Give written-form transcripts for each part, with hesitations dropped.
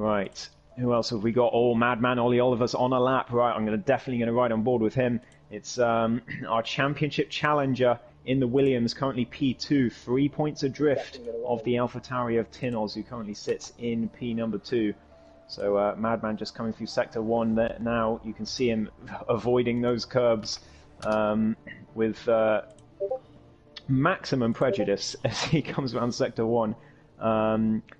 Right. Who else have we got? Oh, Madman Ollie Oliver's on a lap. Right, I'm definitely going to ride on board with him. It's our championship challenger in the Williams, currently P2, 3 points adrift of the AlphaTauri of Tinoz, who currently sits in P number 2. So Madman just coming through Sector 1 there now. You can see him avoiding those curbs with maximum prejudice as he comes around Sector 1.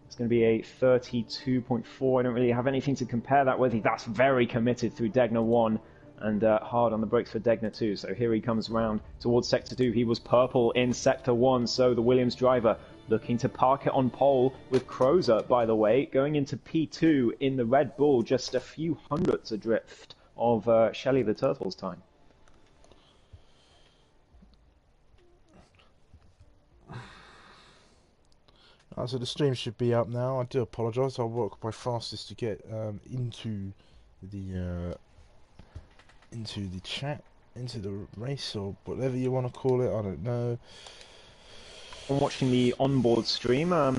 It's going to be a 32.4. I don't really have anything to compare that with. That's very committed through Degner 1 and hard on the brakes for Degner 2. So here he comes round towards Sector 2. He was purple in Sector 1, so the Williams driver looking to park it on pole with Crozer, by the way, going into P2 in the Red Bull, just a few hundredths adrift of Shelley the Turtle's time. So the stream should be up now. I do apologise. I'll work my fastest to get into the chat, into the race, or whatever you want to call it. I don't know. I'm watching the onboard stream. I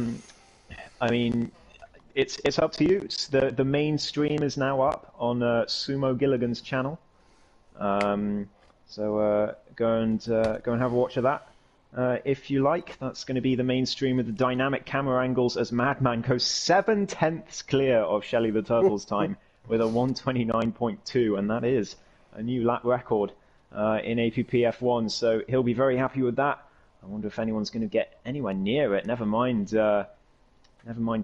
mean, it's up to you. The main stream is now up on Sumo Gilligan's channel. So go and have a watch of that. If you like. That's going to be the main stream with the dynamic camera angles as Madman goes 7/10 clear of Shelley the Turtle's time with a 1:29.2, and that is a new lap record in APPF1. So he'll be very happy with that. I wonder if anyone's going to get anywhere near it. Never mind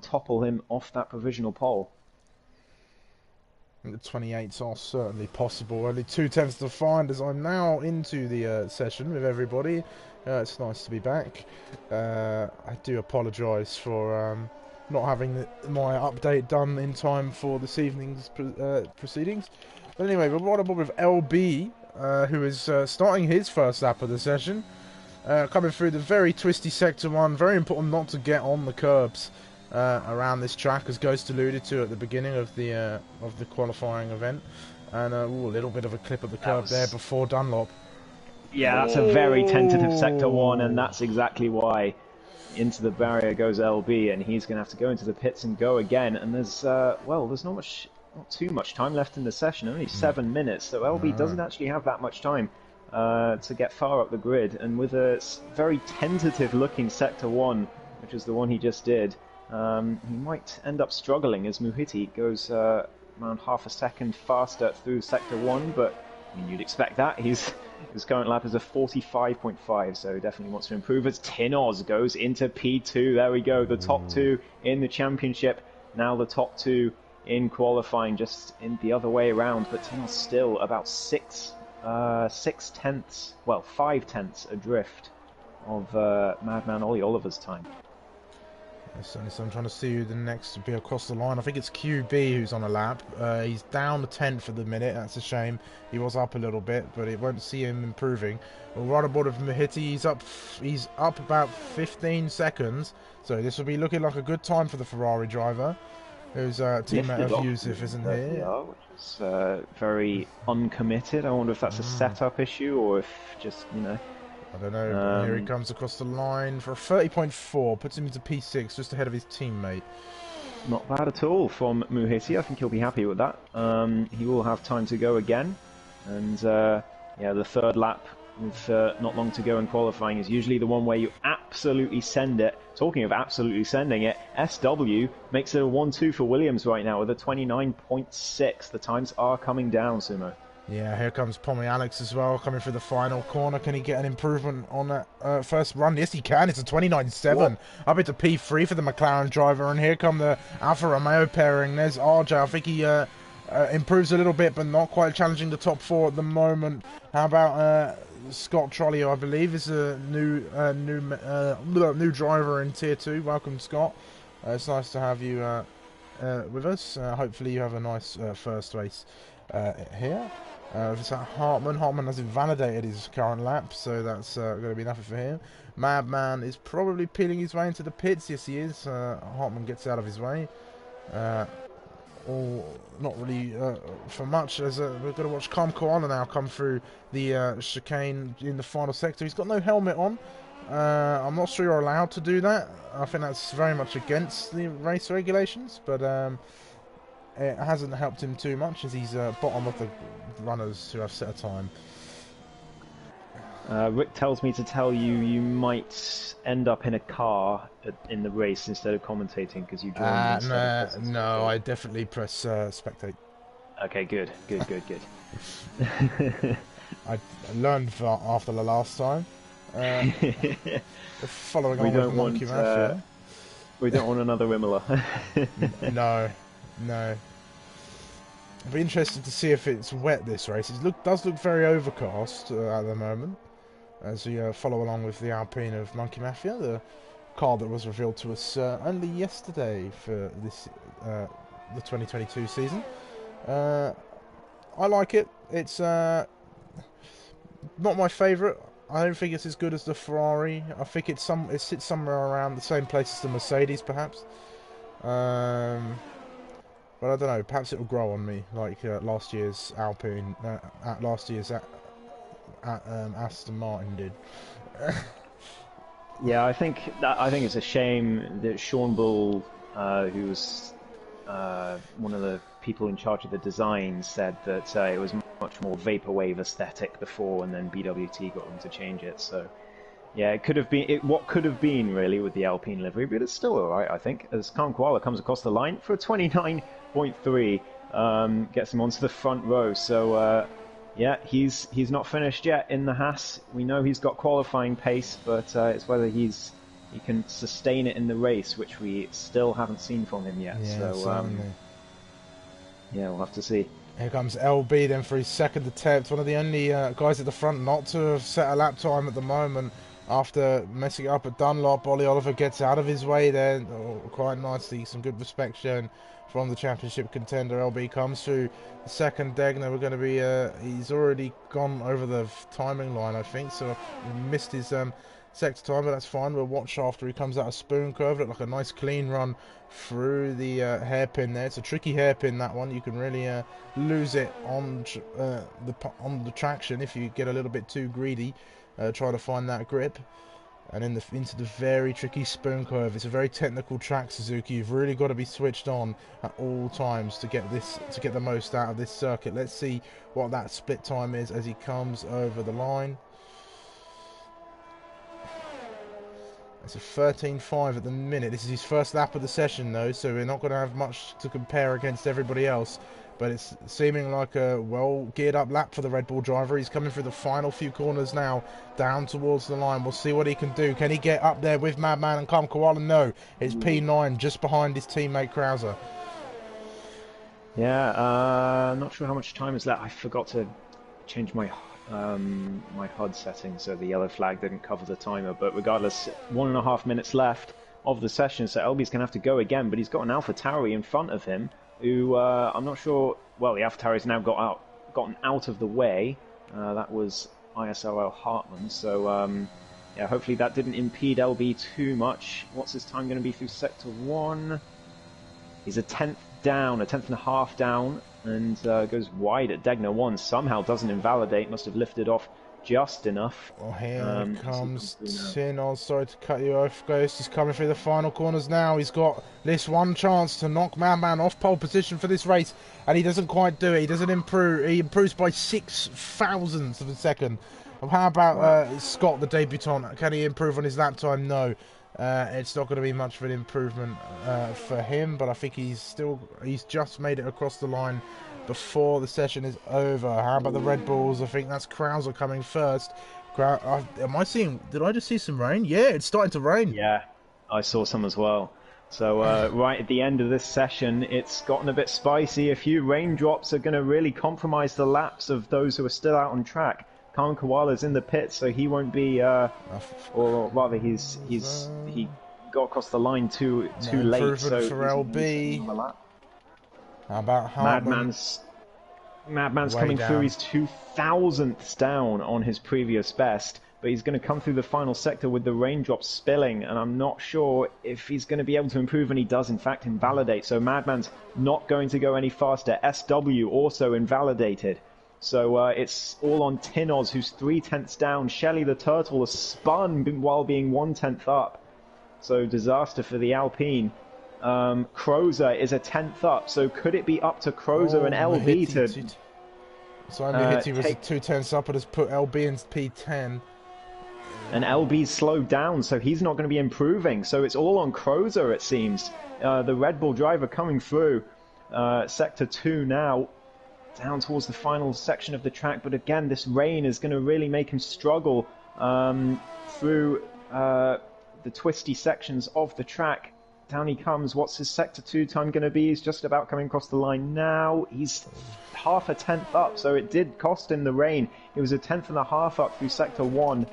topple him off that provisional pole. The 28s are certainly possible. Only 2/10 to find as I'm now into the session with everybody. It's nice to be back. I do apologise for not having my update done in time for this evening's proceedings. But anyway, we're right aboard with LB, who is starting his first lap of the session. Coming through the very twisty Sector 1. Very important not to get on the curbs around this track, as Ghost alluded to at the beginning of the qualifying event. And a little bit of a clip of the curb there before Dunlop. Yeah, that's a very tentative Sector 1, and that's exactly why into the barrier goes LB, and he's going to have to go into the pits and go again. And there's there's not too much time left in the session, only 7 minutes, so LB doesn't actually have that much time to get far up the grid. And with a very tentative looking Sector 1, which is the one he just did, he might end up struggling as Muhiti goes around half a second faster through Sector 1, but I mean, you'd expect that. His current lap is a 45.5, so definitely wants to improve as Tinoz goes into P2. There we go, the top two in the championship. Now the top two in qualifying, just in the other way around, but Tinoz still about 5/10 adrift of Madman Ollie Oliver's time. So I'm trying to see who the next to be across the line. I think it's QB who's on a lap. He's down a tenth at the minute. That's a shame. He was up a little bit, but it won't see him improving. Well, right aboard with Mahiti, he's up about 15 seconds. So this will be looking like a good time for the Ferrari driver, who's a teammate of Yusuf, isn't he? Which is very uncommitted. I wonder if that's a setup issue or if just, I don't know. Here he comes across the line for a 30.4, puts him into P6, just ahead of his teammate. Not bad at all from Muhiti. I think he'll be happy with that. He will have time to go again. And yeah, the third lap with not long to go in qualifying is usually the one where you absolutely send it. Talking of absolutely sending it, SW makes it a 1-2 for Williams right now with a 29.6. The times are coming down, Sumo. Yeah, here comes Pommy Alex as well, coming through the final corner. Can he get an improvement on that first run? Yes, he can. It's a 29.7. Up into P3 for the McLaren driver. And here come the Alfa Romeo pairing. There's RJ. I think he improves a little bit, but not quite challenging the top four at the moment. How about Scott Trolley, who I believe is a new driver in Tier 2. Welcome, Scott. It's nice to have you with us. Hopefully you have a nice first race here. It's at Hartman. Hartman hasn't validated his current lap, so that's going to be enough for him. Madman is probably peeling his way into the pits. Yes, he is. Hartman gets out of his way. Not really for much, as we're going to watch Kam Koala now come through the chicane in the final sector. He's got no helmet on. I'm not sure you're allowed to do that. I think that's very much against the race regulations, but it hasn't helped him too much as he's bottom of the runners who have set a time. Rick tells me to tell you you might end up in a car in the race instead of commentating because you joined No, I definitely press spectate. Okay, good. I learned after the last time. Following on with Monkey Mafia. We don't want another Imola. No. I'll be interested to see if it's wet this race. It does look very overcast at the moment. As we follow along with the Alpine of Monkey Mafia, the car that was revealed to us only yesterday for this the 2022 season. I like it. It's not my favourite. I don't think it's as good as the Ferrari. I think it sits somewhere around the same place as the Mercedes, perhaps. But I don't know. Perhaps it will grow on me, like last year's Alpine, last year's Aston Martin did. Yeah, I think it's a shame that Sean Bull, who was one of the people in charge of the design, said that it was much more vaporwave aesthetic before, and then BWT got them to change it. So, yeah, it could have been what could have been really with the Alpine livery, but it's still alright, I think. As Khan Koala comes across the line for a 29.3, gets him onto the front row. So, yeah, he's not finished yet in the Haas. We know he's got qualifying pace, but it's whether he can sustain it in the race, which we still haven't seen from him yet. Yeah, so, yeah, we'll have to see. Here comes LB then for his second attempt. One of the only guys at the front not to have set a lap time at the moment after messing it up at Dunlop. Ollie Oliver gets out of his way there quite nicely. Some good respect shown from the championship contender. LB comes through the second Degner. We're going to be he's already gone over the timing line, I think, so he missed his sector time, but that's fine. We'll watch after he comes out of Spoon Curve. Looked like a nice clean run through the hairpin there. It's a tricky hairpin, that one. You can really lose it on the traction if you get a little bit too greedy trying to find that grip. And into the very tricky Spoon Curve. It's a very technical track, Suzuki. You've really got to be switched on at all times to get the most out of this circuit. Let's see what that split time is as he comes over the line. It's a 13.5 at the minute. This is his first lap of the session, though, so we're not going to have much to compare against everybody else. But it's seeming like a well-geared-up lap for the Red Bull driver. He's coming through the final few corners now, down towards the line. We'll see what he can do. Can he get up there with Madman and Calm Koala? No. It's P9 just behind his teammate Krauser. Yeah, not sure how much time is left. I forgot to change my my HUD setting, so the yellow flag didn't cover the timer. But regardless, 1.5 minutes left of the session, so LB's going to have to go again. But he's got an AlphaTauri in front of him, who I'm not sure. Well, the AlphaTauri's now gotten out of the way. That was ISRL Hartman. So yeah, hopefully that didn't impede LB too much. What's his time going to be through Sector 1? He's a tenth down, a tenth and a half down, and goes wide at Degner 1. Somehow doesn't invalidate, must have lifted off just enough. Oh, here comes Tin. Oh, sorry to cut you off, Ghost. He's coming through the final corners now. He's got this one chance to knock Madman off pole position for this race, and he doesn't quite do it. He doesn't improve. He improves by 6 thousandths of a second. How about Scott, the debutant? Can he improve on his lap time? No. It's not going to be much of an improvement for him, but I think he's just made it across the line before the session is over. How about the Red Bulls? I think that's Krauser coming first. Did I just see some rain? Yeah, it's starting to rain. Yeah, I saw some as well. So right at the end of this session, it's gotten a bit spicy. A few raindrops are going to really compromise the laps of those who are still out on track. Khan Koala's in the pit, so he won't be, or rather, he got across the line too late. So for LB. How about Hartman? Madman's coming through. He's 2 thousandths down on his previous best, but he's going to come through the final sector with the raindrops spilling, and I'm not sure if he's going to be able to improve, and he does in fact invalidate. So Madman's not going to go any faster. SW also invalidated. So it's all on Tinoz, who's 3/10 down. Shelly the Turtle has spun while being 1/10 up. So disaster for the Alpine. Crozer is a 10th up, so could it be up to Crozer and LB to... So Muhiti was 2/10 up and has put LB in P10. And LB's slowed down, so he's not going to be improving. So it's all on Crozer, it seems. The Red Bull driver coming through Sector 2 now, down towards the final section of the track. But again, this rain is going to really make him struggle through the twisty sections of the track. Down he comes. What's his Sector 2 time going to be? He's just about coming across the line now. He's half a 10th up, so it did cost him the rain. It was a 10th and a half up through Sector 1.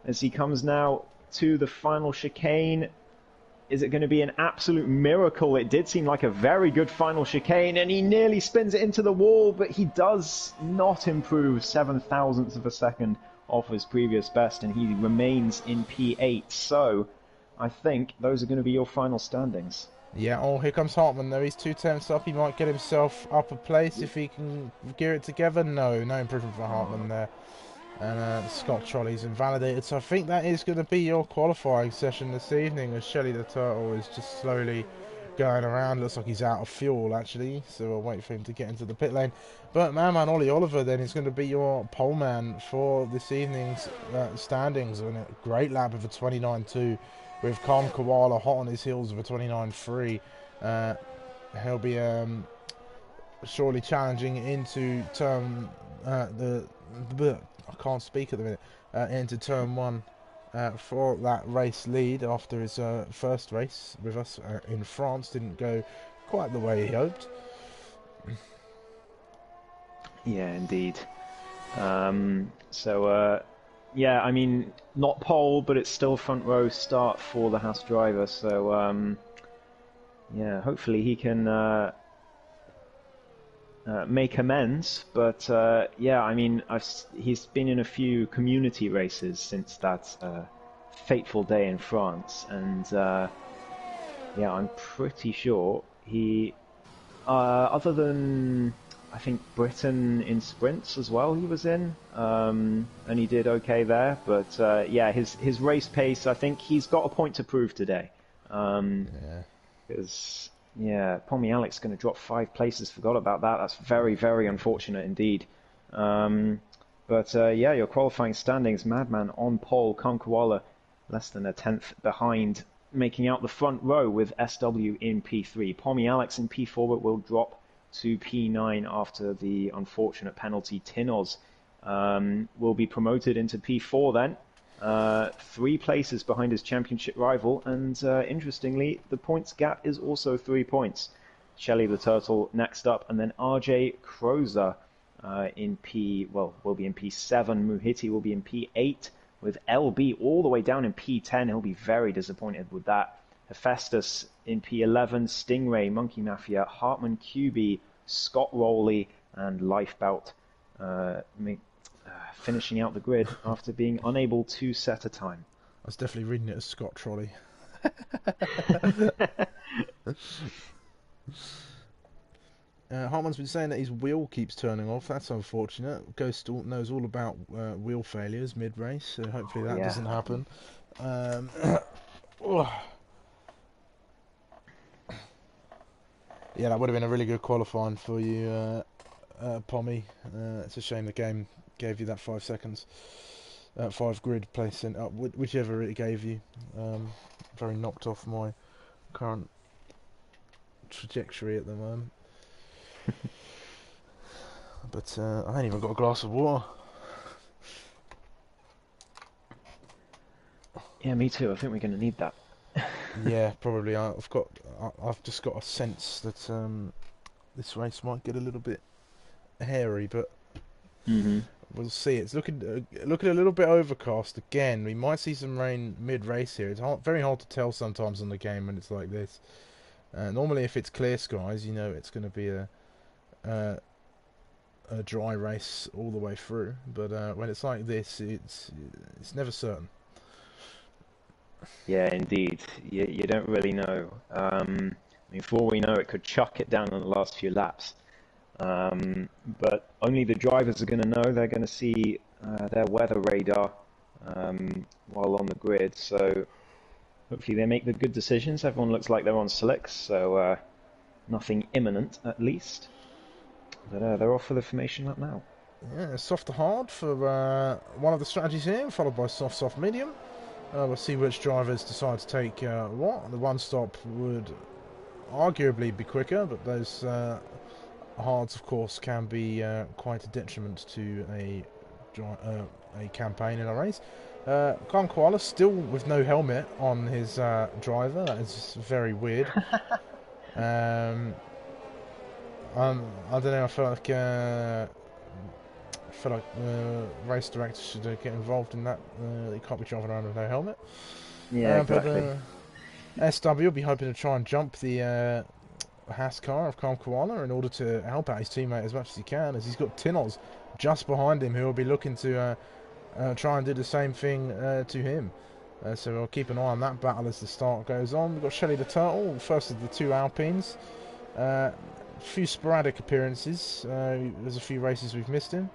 As he comes now to the final chicane. Is it going to be an absolute miracle? It did seem like a very good final chicane, and he nearly spins it into the wall, but he does not improve 0.07 of a second off his previous best, and he remains in P8. So I think those are going to be your final standings. Yeah, oh, here comes Hartman, though. He's 2/10 up. He might get himself up a place if he can gear it together. No improvement for Hartman there. And Scott Trolley's invalidated. So I think that is going to be your qualifying session this evening, as Shelly the Turtle is just slowly going around. Looks like he's out of fuel, actually. So we'll wait for him to get into the pit lane. But man, Ollie Oliver then is going to be your pole man for this evening's standings. And a great lap of a 29.2 with Khan Koala hot on his heels of a 29.3. He'll be surely challenging into turn I can't speak at the minute. Into turn 1 for that race lead after his first race with us in France. Didn't go quite the way he hoped. Yeah, indeed. Yeah, I mean, not pole, but it's still front row start for the Haas driver. So, yeah, hopefully he can make amends. But yeah, I mean, he's been in a few community races since that fateful day in France, and yeah, I'm pretty sure he, other than I think Britain in sprints as well, he was in, and he did okay there. But yeah, his race pace, I think he's got a point to prove today. Because yeah, Pommy Alex going to drop 5 places. Forgot about that. That's very, very unfortunate indeed. But yeah, your qualifying standings: Madman on pole, Koala less than a 10th behind, making out the front row with SW in P3. Pommy Alex in P4, but will drop to P9 after the unfortunate penalty. Tinoz will be promoted into P4 then. 3 places behind his championship rival, and interestingly, the points gap is also 3 points. Shelly the Turtle next up, and then RJ Crozer will be in P7. Muhiti will be in P8, with LB all the way down in P10. He'll be very disappointed with that. Hephaestus in P11, Stingray, Monkey Mafia, Hartman QB, Scott Rowley, and Lifebout finishing out the grid after being unable to set a time. I was definitely reading it as Scott Trolley. Hartman's been saying that his wheel keeps turning off. That's unfortunate. Ghost knows all about wheel failures mid-race, so hopefully that doesn't happen. Yeah, that would have been a really good qualifying for you, Pommy. It's a shame the game gave you that 5 seconds, 5 grid placing up, whichever it gave you. Very knocked off my current trajectory at the moment. But I ain't even got a glass of water. Yeah, me too. I think we're going to need that. Yeah, probably. I've just got a sense that this race might get a little bit hairy, but we'll see. It's looking a little bit overcast again. We might see some rain mid-race here. It's very hard to tell sometimes on the game when it's like this. Normally, if it's clear skies, you know it's going to be a dry race all the way through. But when it's like this, it's never certain. Yeah, indeed. You don't really know. I mean, for all we know, it could chuck it down in the last few laps. But only the drivers are going to know. They're going to see their weather radar while on the grid. So hopefully they make the good decisions. Everyone looks like they're on slicks, so nothing imminent at least. But they're off for the formation lap now. Yeah, soft to hard for one of the strategies here, followed by soft, medium. We'll see which drivers decide to take what. The one stop would arguably be quicker, but those hards, of course, can be quite a detriment to a campaign in a race. Koala still with no helmet on his driver. That is very weird. I don't know. I feel like race directors should get involved in that. You can't be driving around with no helmet. Yeah, exactly. But SW will be hoping to try and jump the Haas car of Koala in order to help out his teammate as much as he can, as he's got Tinos just behind him who will be looking to try and do the same thing to him. So we'll keep an eye on that battle as the start goes on. We've got Shelly the Turtle, first of the two Alpines. A few sporadic appearances. There's a few races we've missed him.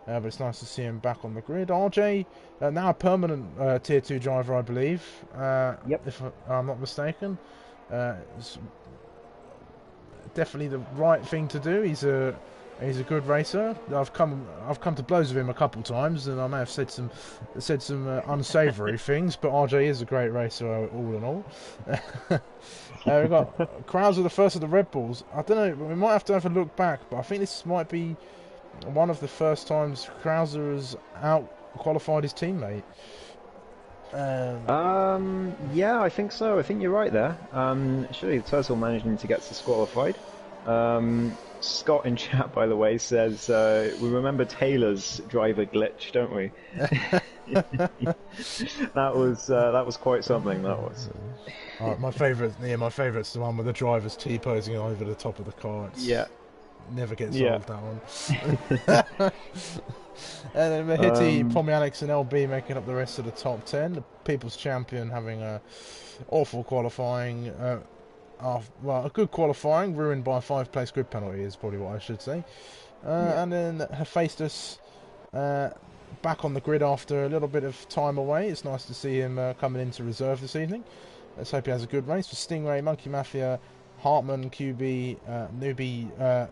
But it's nice to see him back on the grid. RJ, now a permanent Tier 2 driver, I believe. Yep. If I'm not mistaken. It's definitely the right thing to do. He's a good racer. I've come to blows with him a couple times, and I may have said some unsavoury things. But RJ is a great racer, all in all. We've got Krauser, the first of the Red Bulls. I don't know. We might have to have a look back, but I think this might be one of the first times Krauser has out-qualified his teammate. Yeah, I think so. I think you're right there. Surely the Turtle managing to get disqualified. Scott in chat, by the way, says we remember Taylor's driver glitch, don't we? that was quite something. That was. My favourite's the one with the driver's T-posing over the top of the car. Yeah. Never gets solved, that one. And then Mahiti, Pomianix and LB making up the rest of the top 10. The People's Champion having a awful qualifying. Well, a good qualifying, ruined by a 5-place grid penalty is probably what I should say. And then Hephaestus back on the grid after a little bit of time away. It's nice to see him coming into reserve this evening. Let's hope he has a good race for Stingray, Monkey Mafia, Hartman, QB, Newbie,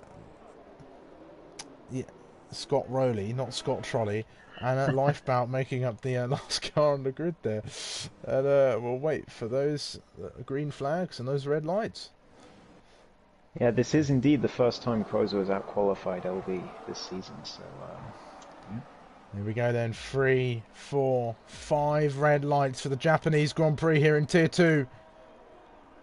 Scott Rowley, not Scott Trolley, and Lifebout making up the last car on the grid there. And we'll wait for those green flags and those red lights. Yeah, this is indeed the first time Crozo has out-qualified LB this season, so... Here we go then, 3, 4, 5 red lights for the Japanese Grand Prix here in Tier 2.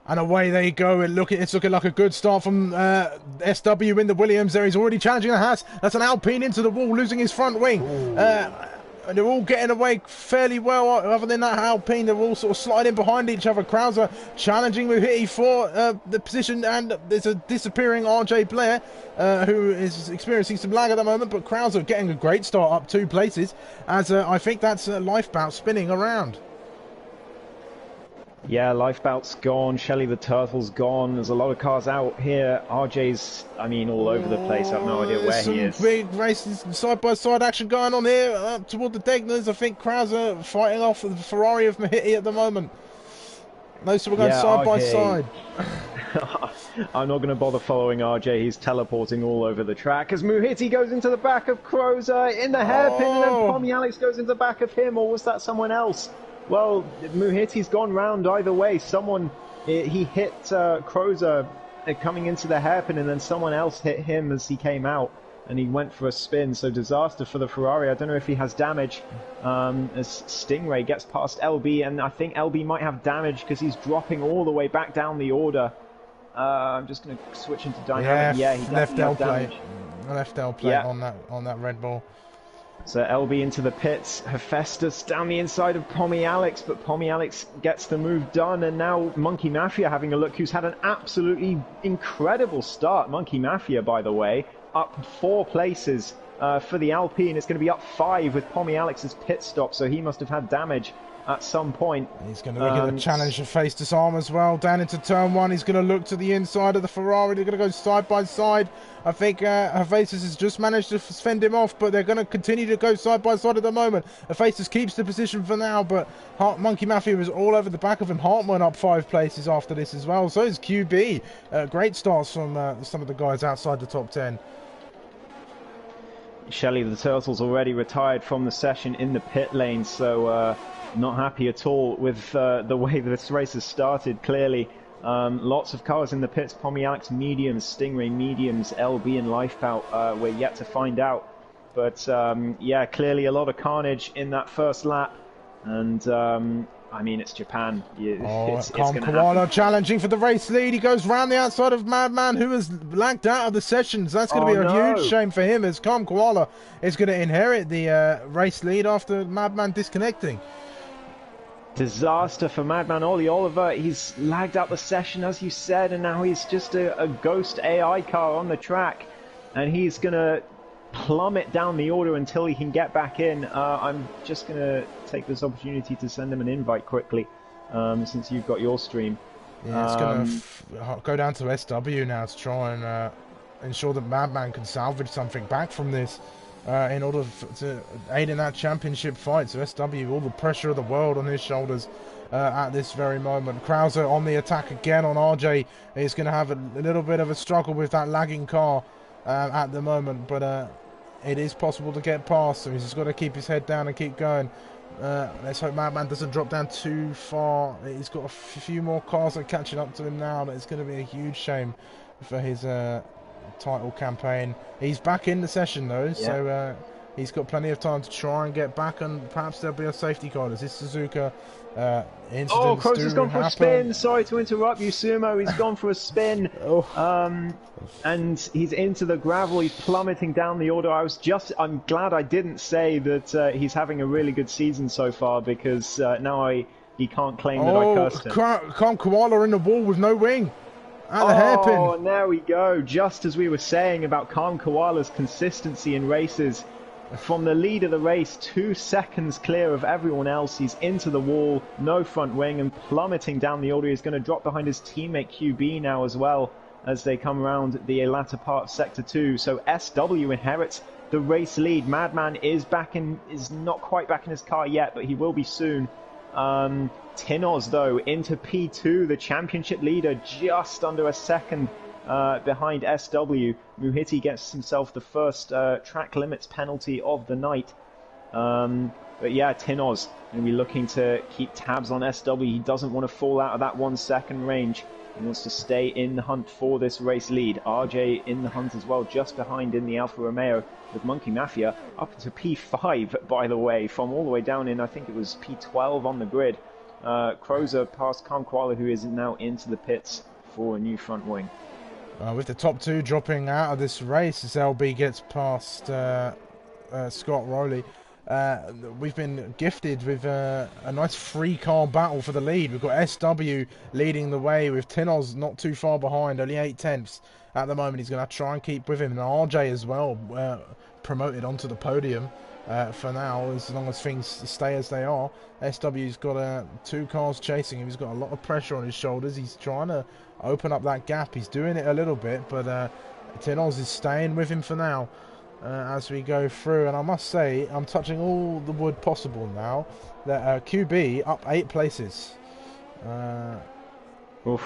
And away they go. It's looking like a good start from SW in the Williams there. He's already challenging the Haas. That's an Alpine into the wall, losing his front wing. And they're all getting away fairly well. Other than that Alpine, they're all sort of sliding behind each other. Krauser challenging with Hitty for the position. And there's a disappearing RJ Blair who is experiencing some lag at the moment. But Krauser getting a great start up 2 places. As I think that's Lifebout spinning around. Yeah, Lifebout's gone, Shelly the Turtle's gone, there's a lot of cars out here, RJ's, all over the place, I have no idea where he is. Some big races, side-by-side action going on here, up toward the Degners. I think Krauser fighting off the Ferrari of Mahiti at the moment. Those two are going side-by-side. I'm not going to bother following RJ, he's teleporting all over the track, as Muhiti goes into the back of Crozer in the hairpin, and then Pommy Alex goes into the back of him, or was that someone else? Well, Muhiti's gone round either way. He hit Crozer coming into the hairpin, and then someone else hit him as he came out, and he went for a spin. So disaster for the Ferrari. I don't know if he has damage as Stingray gets past LB, and I think LB might have damage because he's dropping all the way back down the order. I'm just going to switch into dynamic. Yeah, he left L plate. Left L plate on that Red Bull. So LB into the pits, Hephaestus down the inside of Pommy Alex, but Pommy Alex gets the move done, and now Monkey Mafia having a look, who's had an absolutely incredible start. Monkey Mafia, by the way, up 4 places for the Alpine. It's going to be up 5 with Pommy Alex's pit stop, so he must have had damage at some point. He's going to look at the challenge to face disarm as well. Down into turn 1. He's going to look to the inside of the Ferrari. They're going to go side by side. I think Hephaestus has just managed to fend him off, but they're going to continue to go side by side at the moment. Hephaestus keeps the position for now, but Monkey Mafia is all over the back of him. Hartman up 5 places after this as well. So is QB. Great starts from some of the guys outside the top 10. Shelley the Turtle's already retired from the session in the pit lane, so not happy at all with the way this race has started, clearly. Lots of cars in the pits, Pommy Alex mediums, Stingray mediums, LB and Lifebout, we're yet to find out. But yeah, clearly a lot of carnage in that first lap, and I mean, it's Japan. It's Koala challenging for the race lead. He goes round the outside of Madman, who has lagged out of the sessions. That's going to be a huge shame for him, as Calm Koala is going to inherit the race lead after Madman disconnecting. Disaster for Madman Ollie Oliver. He's lagged out the session, as you said, and now he's just a ghost AI car on the track, and he's going to plummet down the order until he can get back in. I'm just going to take this opportunity to send him an invite quickly, since you've got your stream. Yeah, it's going to go down to SW now to try and ensure that Madman can salvage something back from this in order to aid in that championship fight. So SW, all the pressure of the world on his shoulders at this very moment. Krauser on the attack again on RJ. He's going to have a little bit of a struggle with that lagging car at the moment, but it is possible to get past, so he's just got to keep his head down and keep going. Let's hope Madman doesn't drop down too far. He's got a few more cars that are catching up to him now, but it's going to be a huge shame for his title campaign. He's back in the session though, so he's got plenty of time to try and get back, and perhaps there'll be a safety car. This Suzuka incidents. Oh, Kroos has gone for a spin. Sorry to interrupt you, Sumo. He's gone for a spin. And he's into the gravel. He's plummeting down the order. I'm glad I didn't say that he's having a really good season so far, because now he can't claim that I cursed him. Calm Koala in the wall with no wing. At the hairpin. Oh, and there we go. Just as we were saying about Calm Koala's consistency in races. From the lead of the race, 2 seconds clear of everyone else. He's into the wall, no front wing, and plummeting down the order. He's going to drop behind his teammate QB now as well, as they come around the latter part of Sector 2. So SW inherits the race lead. Madman is not quite back in his car yet, but he will be soon. Tinoz, though, into P2, the championship leader, just under a second behind SW. Muhiti gets himself the first track limits penalty of the night. But yeah, Tinoz going to be looking to keep tabs on SW. He doesn't want to fall out of that 1 second range. He wants to stay in the hunt for this race lead. RJ in the hunt as well, just behind in the Alfa Romeo, with Monkey Mafia up to P5, by the way, from all the way down in, I think it was P12 on the grid. Krozer past Calm Koala, who is now into the pits for a new front wing. With the top 2 dropping out of this race as LB gets past Scott Rowley. We've been gifted with a nice 3-car battle for the lead. We've got SW leading the way, with Tinoz not too far behind, only 8 tenths at the moment. He's going to try and keep with him, and RJ as well promoted onto the podium for now, as long as things stay as they are. SW's got 2 cars chasing him. He's got a lot of pressure on his shoulders. He's trying to open up that gap. He's doing it a little bit, but Tinoz is staying with him for now as we go through. And I must say, I'm touching all the wood possible now, that QB up 8 places. Oof.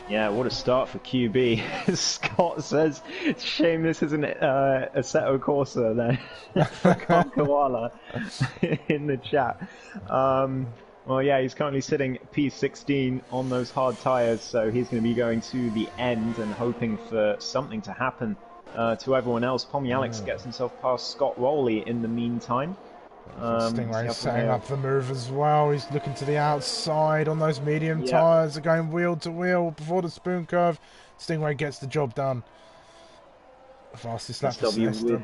Yeah, what a start for QB. Scott says, shame this isn't Assetto Corsa then, for Koala in the chat. Well, yeah, he's currently sitting P16 on those hard tyres, so he's going to be going to the end and hoping for something to happen to everyone else. Pommy Alex gets himself past Scott Rowley in the meantime. Stingray's setting up the move as well. He's looking to the outside on those medium tyres. They're going wheel to wheel before the spoon curve. Stingray gets the job done. Fastest lap for SW.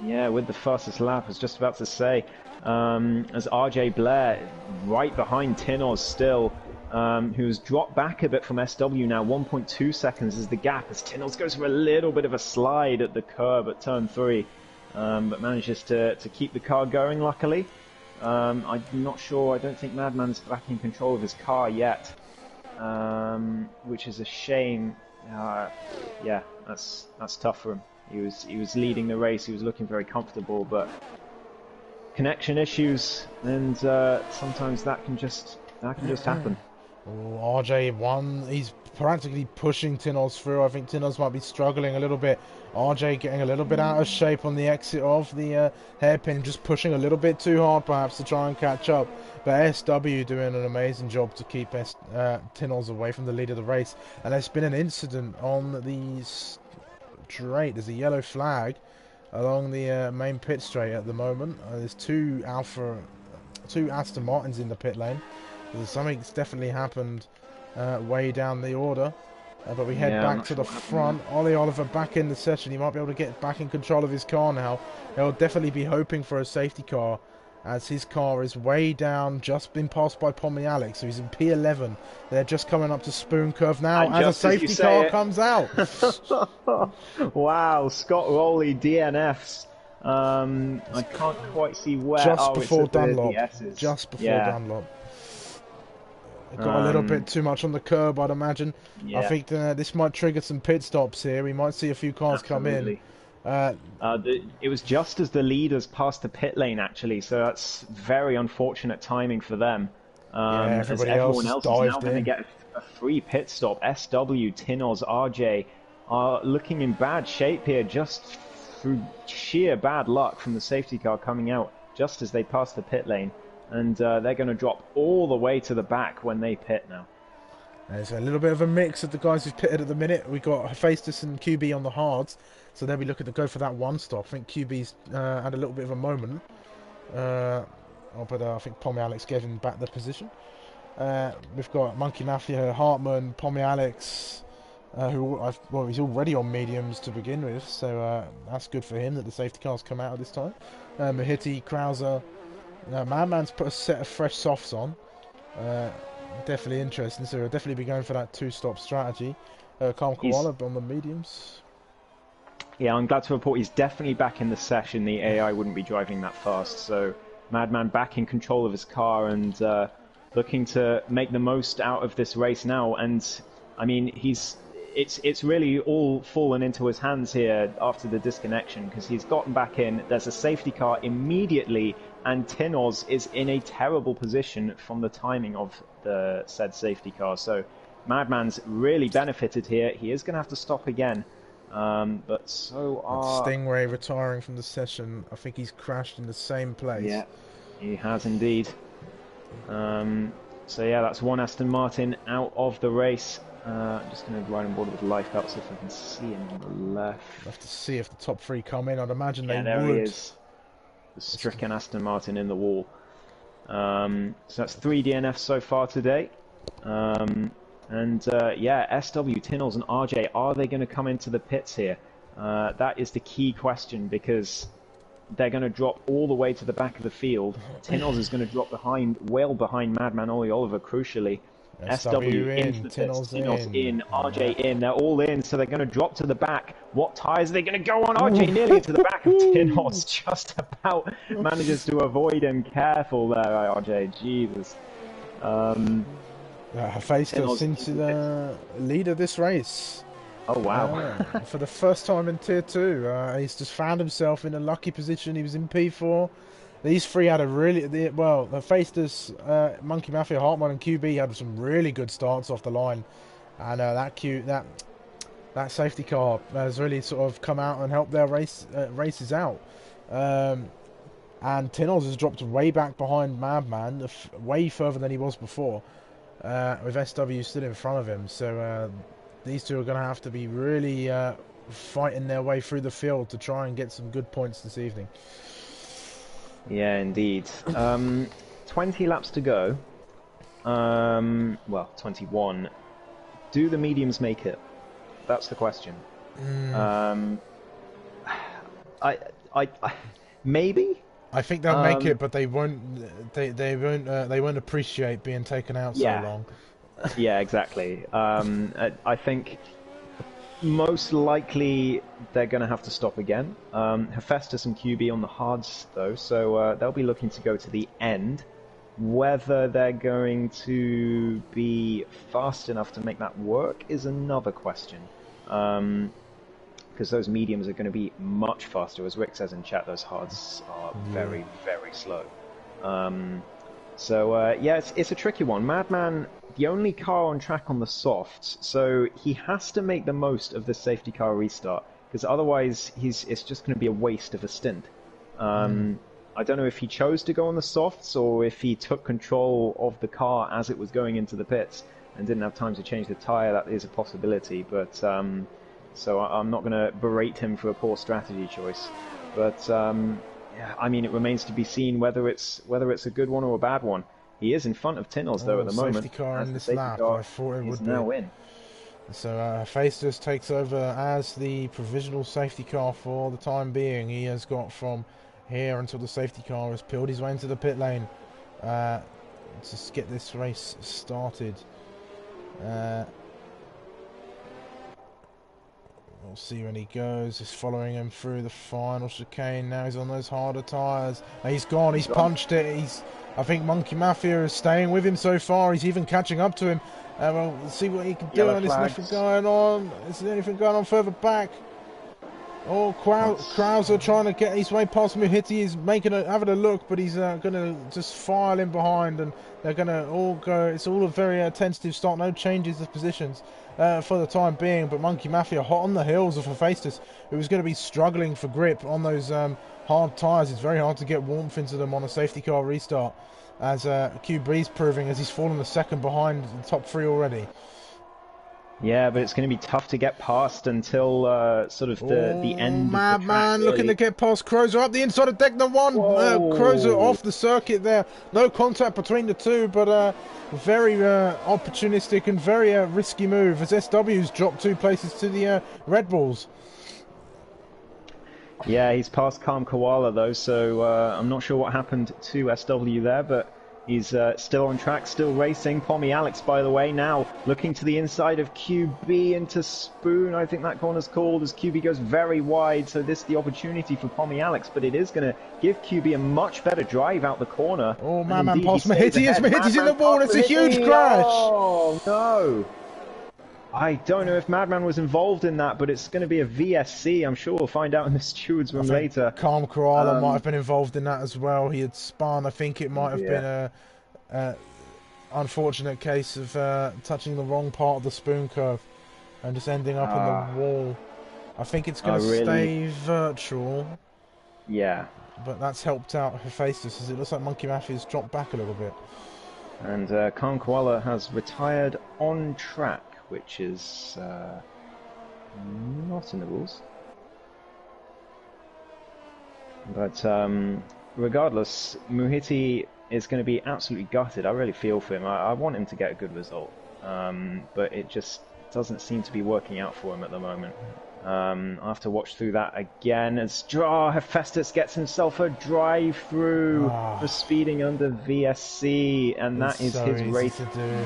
Yeah, with the fastest lap, I was just about to say. As RJ Blair right behind Tinoz still, who's dropped back a bit from SW now. 1.2 seconds is the gap as Tinoz goes for a little bit of a slide at the curb at turn 3. but manages to keep the car going, luckily. I'm not sure, I don't think Madman's back in control of his car yet, which is a shame. Yeah, that's tough for him. He was leading the race, he was looking very comfortable, but connection issues, and sometimes that can just happen. RJ1, he's practically pushing Tinos through. I think Tinos might be struggling a little bit. RJ getting a little bit out of shape on the exit of the hairpin, just pushing a little bit too hard perhaps to try and catch up. But SW doing an amazing job to keep Tinos away from the lead of the race. And there's been an incident on the straight. There's a yellow flag along the main pit straight at the moment. There's two Aston Martins in the pit lane. Something's definitely happened way down the order. But we head back to the front. Ollie Oliver back in the session. He might be able to get back in control of his car now. He'll definitely be hoping for a safety car, as his car is way down, just been passed by Pommy Alex, so he's in P11. They're just coming up to Spoon Curve now, and as a safety car comes out. Wow, Scott Rowley DNFs. I can't quite see where. Just before Dunlop. Just before Dunlop. Got a little bit too much on the curb, I'd imagine. Yeah. I think this might trigger some pit stops here. We might see a few cars come in. It was just as the leaders passed the pit lane, actually, so that's very unfortunate timing for them. Everyone else is now going to get a free pit stop. SW, Tinos, RJ are looking in bad shape here, just through sheer bad luck from the safety car coming out just as they pass the pit lane. And they're going to drop all the way to the back when they pit now. There's a little bit of a mix of the guys who've pitted at the minute. We've got Hephaestus and QB on the hards, so they'll be looking to go for that one stop. I think QB's had a little bit of a moment, but I think Pommy Alex gave him back the position. We've got Monkey Mafia, Hartman, Pommy Alex, well, he's already on mediums to begin with, so that's good for him that the safety cars come out at this time. Mahiti, Krauser. Madman's put a set of fresh softs on. Definitely interesting, so we'll definitely be going for that two-stop strategy. Calm Koala on the mediums. Yeah, I'm glad to report he's definitely back in the session. The AI wouldn't be driving that fast, so Madman back in control of his car and looking to make the most out of this race now. And I mean, it's really all fallen into his hands here after the disconnection, because he's gotten back in. There's a safety car immediately, and Tinos is in a terrible position from the timing of the said safety car. So Madman's really benefited here. He is going to have to stop again, but so are... Stingray retiring from the session. I think he's crashed in the same place. Yeah, he has indeed. So yeah, that's one Aston Martin out of the race. I'm just going to ride on board with the life belt, see if I can see him on the left. We'll have to see if the top three come in. I'd imagine they there would. He is. The stricken Aston Martin in the wall. So that's 3 DNFs so far today. Yeah, SW, Tinos and RJ, are they going to come into the pits here? That is the key question, because they're going to drop all the way to the back of the field. Tinos is going to drop well behind Madman Ollie Oliver, crucially. SW into the pits, Tinos in, RJ in, they're all in, so they're going to drop to the back. What tyres are they going to go on? RJ nearly to the back of Tinos, just about manages to avoid him. Careful there, RJ, Jesus. Hephaestus into the lead of this race. Oh, wow. For the first time in Tier 2, he's just found himself in a lucky position. He was in P4. These three had a really... Well, Hephaestus, Monkey Mafia, Hartman and QB had some really good starts off the line. And that safety car has really sort of come out and helped their races out. And Tinos has dropped way back behind Madman, way further than he was before, with SW still in front of him. So these two are going to have to be really fighting their way through the field to try and get some good points this evening. Yeah, indeed. 20 laps to go. Well, 21. Do the mediums make it? That's the question. Maybe. I think they'll make it, but they won't. They won't appreciate being taken out so long. Yeah, exactly. I think most likely they're going to have to stop again. Hephaestus and QB on the hards, though, so they'll be looking to go to the end. Whether they're going to be fast enough to make that work is another question. Because those mediums are going to be much faster. As Rick says in chat, those hards are very, very slow. Yeah, it's a tricky one. Madman, the only car on track on the softs, so he has to make the most of the safety car restart, because otherwise it's just going to be a waste of a stint. I don't know if he chose to go on the softs or if he took control of the car as it was going into the pits and didn't have time to change the tyre. That is a possibility, but so I'm not going to berate him for a poor strategy choice. But yeah, I mean, it remains to be seen whether it's a good one or a bad one. He is in front of Tinnels though at the moment. Safety car in this lap. I thought it would be. Now in. So Hephaestus takes over as the provisional safety car for the time being. He has got from here until the safety car has peeled his way into the pit lane to get this race started. We'll see when he goes. He's following him through the final chicane. Now he's on those harder tyres. He's gone. He's punched it. I think Monkey Mafia is staying with him so far. He's even catching up to him. We'll see what he can do. There's nothing going on. Is there anything going on further back? Oh, Krauser trying to get his way past Muhiti. He's having a look, but he's going to just file in behind, and they're going to all go. It's all a very tentative start. No changes of positions for the time being. But Monkey Mafia hot on the heels of Hephaestus, who is going to be struggling for grip on those hard tyres. It's very hard to get warmth into them on a safety car restart, as QB's proving, as he's fallen a second behind the top three already. Yeah, but it's going to be tough to get past until sort of the end. Madman really. Looking to get past Crozer up the inside of deck number one. Crozer off the circuit there. No contact between the two, but very opportunistic and very risky move as SW's dropped 2 places to the Red Bulls. Yeah, he's past Calm Koala though, so I'm not sure what happened to SW there, but he's still on track, still racing. Pommy Alex, by the way, now looking to the inside of QB into Spoon. I think that corner's called as QB goes very wide. So this is the opportunity for Pommy Alex, but it is going to give QB a much better drive out the corner. Oh, man, past Mahiti's in the wall. It's a huge crash. Oh, no. I don't know if Madman was involved in that, but it's going to be a VSC. I'm sure we'll find out in the steward's room later. Calm Koala might have been involved in that as well. He had spun. I think it might have been a unfortunate case of touching the wrong part of the spoon curve and just ending up in the wall. I think it's going to stay virtual. Yeah. But that's helped out Hephaestus, as it looks like Monkey Mafia's dropped back a little bit. And Calm Koala has retired on track, which is not in the rules. But regardless, Muhiti is going to be absolutely gutted. I really feel for him. I want him to get a good result, but it just doesn't seem to be working out for him at the moment. I'll have to watch through that again as Hephaestus gets himself a drive-through for speeding under VSC, and that is his race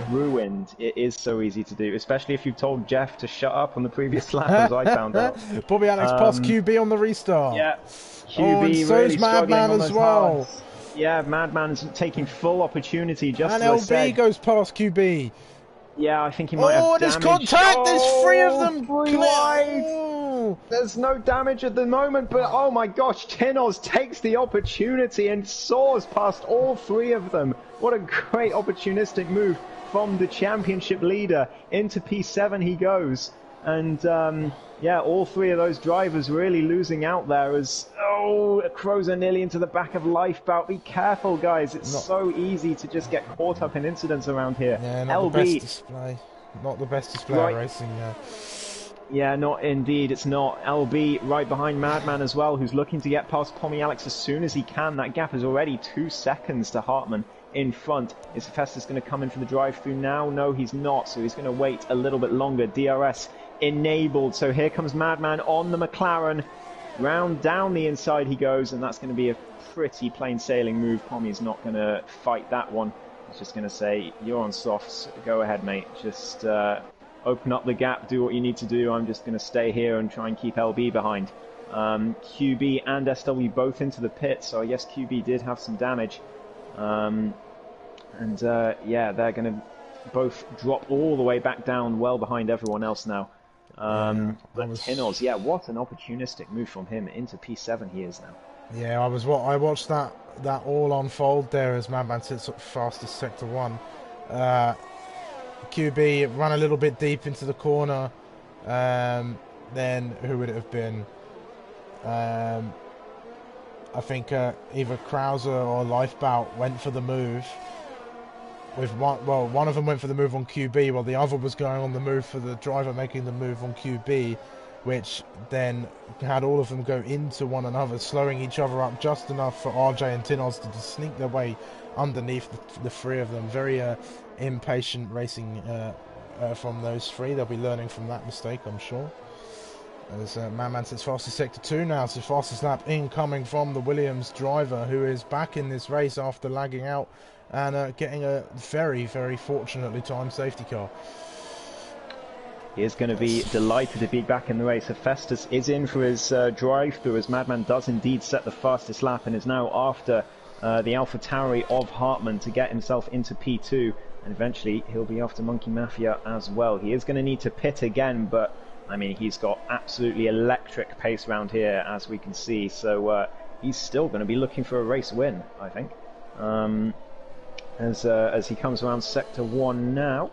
ruined. It is so easy to do, especially if you've told Jeff to shut up on the previous lap, as I found out. Bobby Alex past QB on the restart. Yeah, QB and so really is Madman as well. Hards. Yeah, Madman's taking full opportunity, just and as I said. LB goes past QB. Yeah, I think he might have damage. There's contact! There's 3 of them! Wide. There's no damage at the moment, but oh my gosh, Tinos takes the opportunity and soars past all 3 of them. What a great opportunistic move from the championship leader. Into P7 he goes. And yeah, all 3 of those drivers really losing out there as, Crozer nearly into the back of Lifebout. Be careful, guys. It's so easy to just get caught up in incidents around here. Yeah, not the best display. Not the best display of racing, Yeah, not indeed. It's not. LB right behind Madman as well, who's looking to get past Pommy Alex as soon as he can. That gap is already 2 seconds to Hartman in front. Is Hephaestus going to come in for the drive-through now? No, he's not. So he's going to wait a little bit longer. DRS enabled. So here comes Madman on the McLaren. Round down the inside he goes, and that's going to be a pretty plain sailing move. Pommy's not going to fight that one. He's just going to say, you're on softs, go ahead mate, just open up the gap, do what you need to do. I'm just going to stay here and try and keep LB behind. QB and SW both into the pit, so I guess QB did have some damage. Yeah, they're going to both drop all the way back down, well behind everyone else now. But Tinoz, yeah, what an opportunistic move from him. Into P7 he is now. Yeah, I watched that all unfold there as Madman sits up fastest sector 1. QB ran a little bit deep into the corner. Then who would it have been? I think either Krauser or Lifebout went for the move. One of them went for the move on QB, while the other was going on the move for the driver making the move on QB, which then had all of them go into one another, slowing each other up just enough for RJ and Tinoz to sneak their way underneath the three of them. Very impatient racing from those three. They'll be learning from that mistake, I'm sure. As Madman sits fastest sector 2 now, so fastest lap incoming from the Williams driver, who is back in this race after lagging out and getting a very, very fortunately timed safety car. He is going to be delighted to be back in the race. Hephaestus is in for his drive-through, as Madman does indeed set the fastest lap and is now after the AlphaTauri of Hartmann to get himself into P2, and eventually he'll be after Monkey Mafia as well. He is going to need to pit again, but I mean, he's got absolutely electric pace around here, as we can see, so he's still going to be looking for a race win, I think. As he comes around sector 1 now,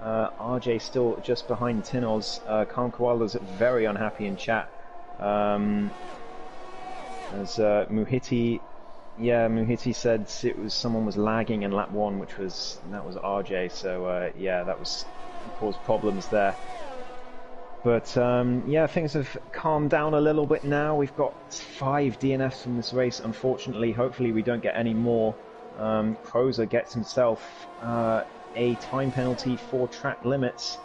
RJ still just behind Tinoz. Khan Koala's very unhappy in chat. As Muhiti said someone was lagging in lap 1, that was RJ, so yeah, that caused problems there. But yeah, things have calmed down a little bit now. We've got 5 DNFs from this race, unfortunately. Hopefully we don't get any more. Crozer gets himself a time penalty for track limits,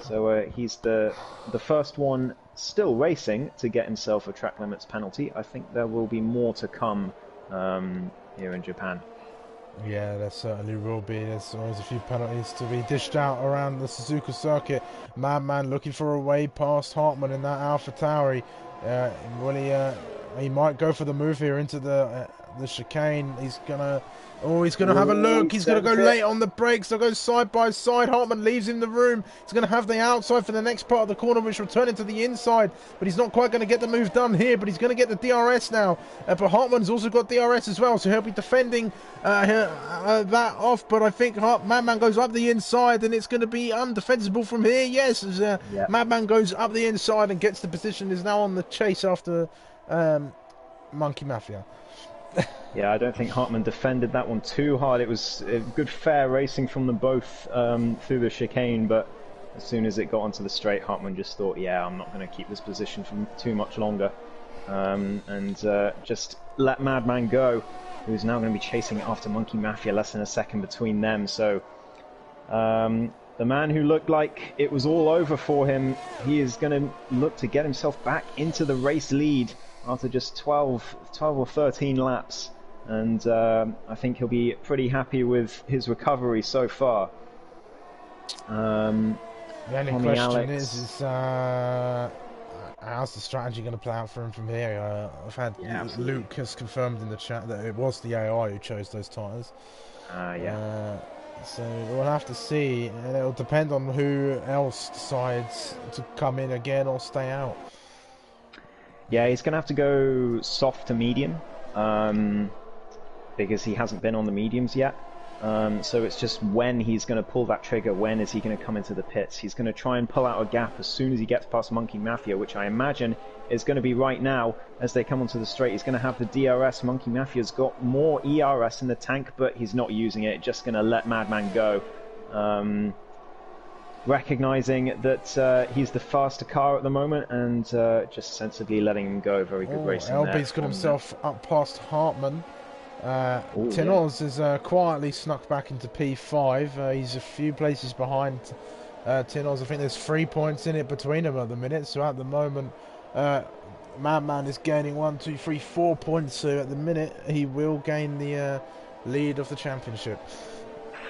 so he's the first one still racing to get himself a track limits penalty. I think there will be more to come here in Japan. Yeah, there certainly will be. There's always a few penalties to be dished out around the Suzuka circuit. Madman looking for a way past Hartmann in that AlphaTauri. He might go for the move here into the chicane. He's gonna have a look. He's gonna go late on the brakes. They'll go side by side. Hartmann leaves him the room. He's gonna have the outside for the next part of the corner, which will turn into the inside. But he's not quite gonna get the move done here. But he's gonna get the DRS now. But Hartmann's also got DRS as well, so he'll be defending that off. But I think Madman goes up the inside, and it's gonna be undefensible from here. Yes, as Madman goes up the inside and gets the position. Is now on the chase after Monkey Mafia. Yeah, I don't think Hartmann defended that one too hard. It was good fair racing from them both through the chicane, but as soon as it got onto the straight, Hartmann just thought, yeah, I'm not going to keep this position for too much longer, and just let Madman go, who's now going to be chasing after Monkey Mafia, less than a second between them. So the man who looked like it was all over for him, he is going to look to get himself back into the race lead after just 12 or 13 laps, and I think he'll be pretty happy with his recovery so far. The only question is how's the strategy going to play out for him from here? I've had Luke has confirmed in the chat that it was the AI who chose those tyres. So we'll have to see, and it'll depend on who else decides to come in again or stay out. Yeah, he's going to have to go soft to medium, because he hasn't been on the mediums yet. So it's just when he's going to pull that trigger, when is he going to come into the pits. He's going to try and pull out a gap as soon as he gets past Monkey Mafia, which I imagine is going to be right now as they come onto the straight. He's going to have the DRS. Monkey Mafia's got more ERS in the tank, but he's not using it, just going to let Madman go. Recognizing that he's the faster car at the moment, and just sensibly letting him go. Very good racing there. LB's got himself up past Hartmann. Tinoz has quietly snuck back into P5. He's a few places behind Tinoz. I think there's 3 points in it between them at the minute. So at the moment, Madman is gaining 1, 2, 3, 4 points. So at the minute, he will gain the lead of the championship.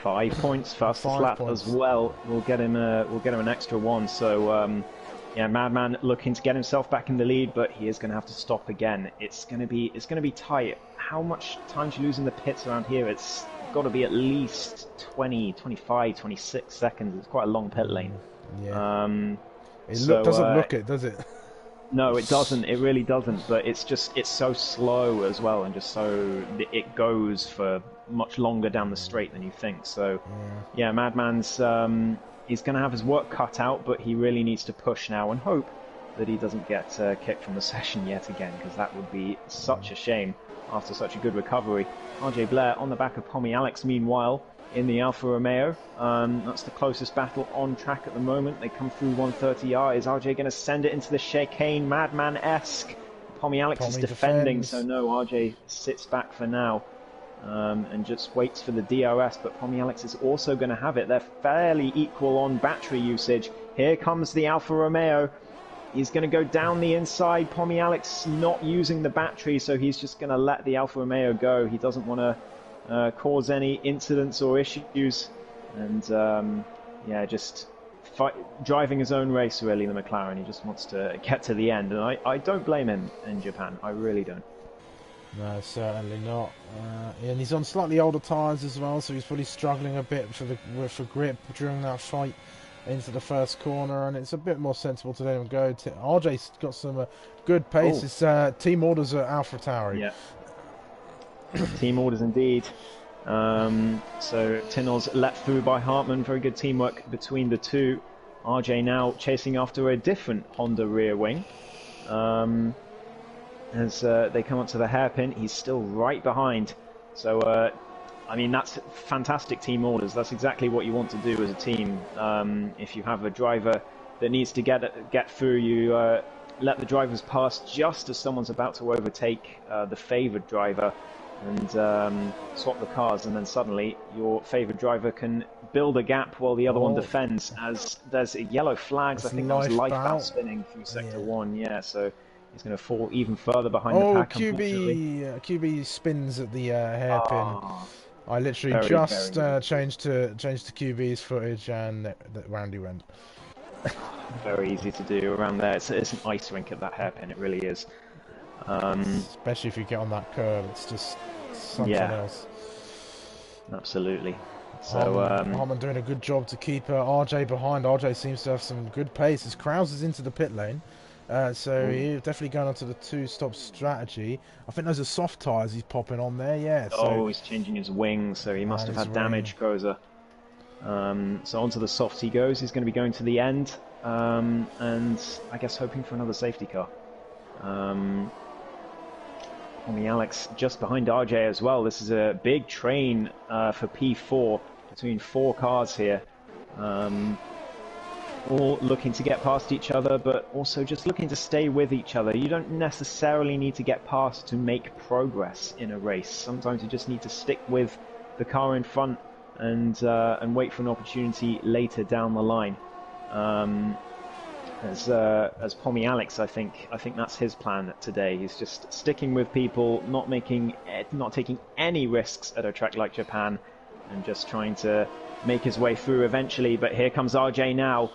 5 points, fastest 5 lap points. as well. We'll get him an extra one. So yeah, Madman looking to get himself back in the lead, but he is going to have to stop again. It's going to be tight. How much time do you lose in the pits around here? It's got to be at least 20, 25, 26 seconds. It's quite a long pit lane. Yeah. It So, doesn't look it, does it? No, it doesn't. It really doesn't. But it's so slow as well, and just so it goes for much longer down the straight than you think. So, yeah, Madman's he's going to have his work cut out, but he really needs to push now and hope that he doesn't get kicked from the session yet again, because that would be such a shame after such a good recovery. RJ Blair on the back of Pommy Alex, meanwhile, in the Alfa Romeo. That's the closest battle on track at the moment. They come through 130R. Is RJ going to send it into the chicane, Madman-esque? Pommy Alex is defending, defends. so no, RJ sits back for now. And just waits for the DRS, but Pommy Alex is also going to have it. They're fairly equal on battery usage. Here comes the Alfa Romeo. He's going to go down the inside. Pommy Alex not using the battery, so he's just going to let the Alfa Romeo go. He doesn't want to cause any incidents or issues. And yeah, just driving his own race, really, the McLaren. He just wants to get to the end. And I don't blame him in Japan. I really don't. No, certainly not. And he's on slightly older tyres as well, so he's probably struggling a bit for grip during that fight into the first corner, and it's a bit more sensible to let him go. RJ's got some good pace. It's team orders at AlphaTauri. Yeah. Team orders indeed. So Tynno's let through by Hartmann. Very good teamwork between the two. RJ now chasing after a different Honda rear wing. As they come up to the hairpin, he's still right behind. So, I mean, that's fantastic team orders. That's exactly what you want to do as a team. If you have a driver that needs to get through, you let the drivers pass just as someone's about to overtake the favoured driver and swap the cars, and then suddenly your favoured driver can build a gap while the other one defends. As there's yellow flags, I think that was lifebound spinning through Sector 1. Yeah, so he's going to fall even further behind the pack. QB spins at the hairpin. I literally just changed to QB's footage, and round he went. Very easy to do around there. It's an ice rink at that hairpin. It really is. Especially if you get on that curve, it's just something else. Absolutely. So Hartmann doing a good job to keep RJ behind. RJ seems to have some good pace as Krause is into the pit lane. So he's definitely going on to the two-stop strategy. I think those are soft tyres he's popping on there, yeah. So he's changing his wings, so he must have had damage, Crozer. So onto the softs he goes. He's going to be going to the end, and I guess hoping for another safety car. Pommy Alex just behind RJ as well. This is a big train for P4 between 4 cars here. All looking to get past each other, but also just looking to stay with each other. You don't necessarily need to get past to make progress in a race. Sometimes you just need to stick with the car in front and wait for an opportunity later down the line. As Pommy Alex, I think that's his plan today. He's just sticking with people, not taking any risks at a track like Japan, and just trying to make his way through eventually. But here comes RJ now.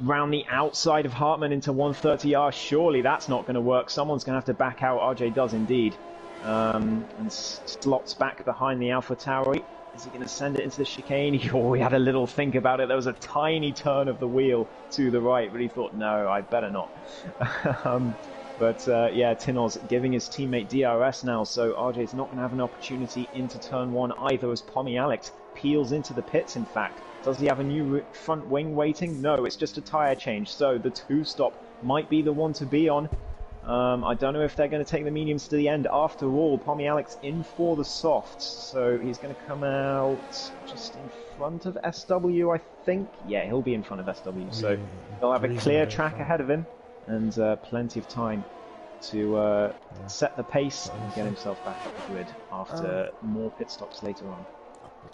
Round the outside of Hartmann into 130R. Surely that's not going to work. Someone's going to have to back out. RJ does indeed. And slots back behind the AlphaTauri. Is he going to send it into the chicane? Oh, he had a little think about it. There was a tiny turn of the wheel to the right, but he thought, no, I better not. Yeah, Tynno's giving his teammate DRS now, so RJ's not going to have an opportunity into turn 1 either, as Pommy Alex peels into the pits, in fact. Does he have a new front wing waiting? No, it's just a tyre change, so the 2-stop might be the one to be on. I don't know if they're going to take the mediums to the end. After all, Pommy Alex in for the softs, so he's going to come out just in front of SW, I think. Yeah, he'll be in front of SW, so he'll have a clear track ahead of him and plenty of time to set the pace and get himself back up the grid after more pit stops later on.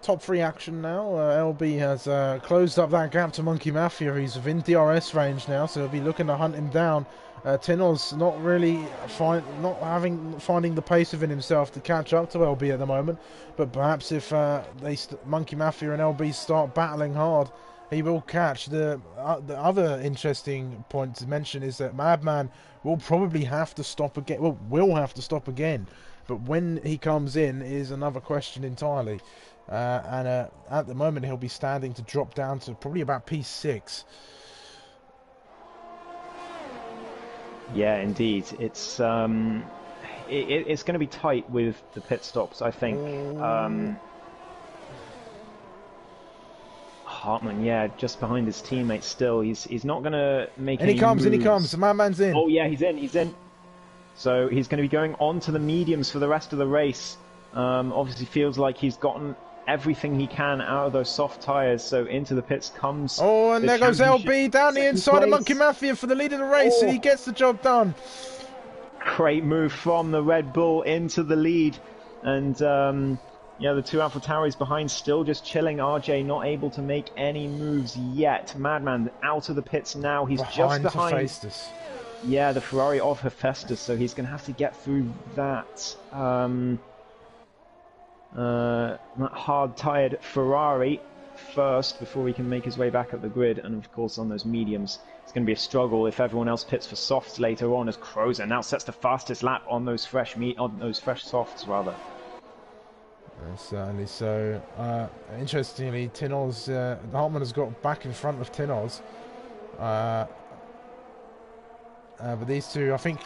top 3 action now. LB has closed up that gap to Monkey Mafia. He's within DRS range now, so he'll be looking to hunt him down. Tinoz not really finding the pace within himself to catch up to LB at the moment, but perhaps if Monkey Mafia and LB start battling hard, he will catch. The other interesting point to mention is that Madman will probably have to stop again. Well, will have to stop again, but when he comes in is another question entirely. And at the moment he'll be standing to drop down to probably about P6. Yeah, indeed. It's going to be tight with the pit stops, I think. Hartman, yeah, just behind his teammate still. He's not going to make any moves. And he comes. The Madman's in. Oh yeah, he's in. So he's going to be going on to the mediums for the rest of the race. Obviously feels like he's gotten everything he can out of those soft tyres, so into the pits comes... Oh, and there goes LB down the inside of Monkey Mafia for the lead of the race, and he gets the job done. Great move from the Red Bull into the lead, and yeah, the two AlphaTauris behind still just chilling. RJ not able to make any moves yet. Madman out of the pits now, he's just behind... Hephaestus. Yeah, the Ferrari of Hephaestus, so he's going to have to get through that... that hard-tired Ferrari first before he can make his way back up the grid, and of course on those mediums it's going to be a struggle if everyone else pits for softs later on, as Crozer now sets the fastest lap on those fresh softs rather. Certainly so. Interestingly, Tinoz, Hartman has got back in front of Tinoz. But these two, I think,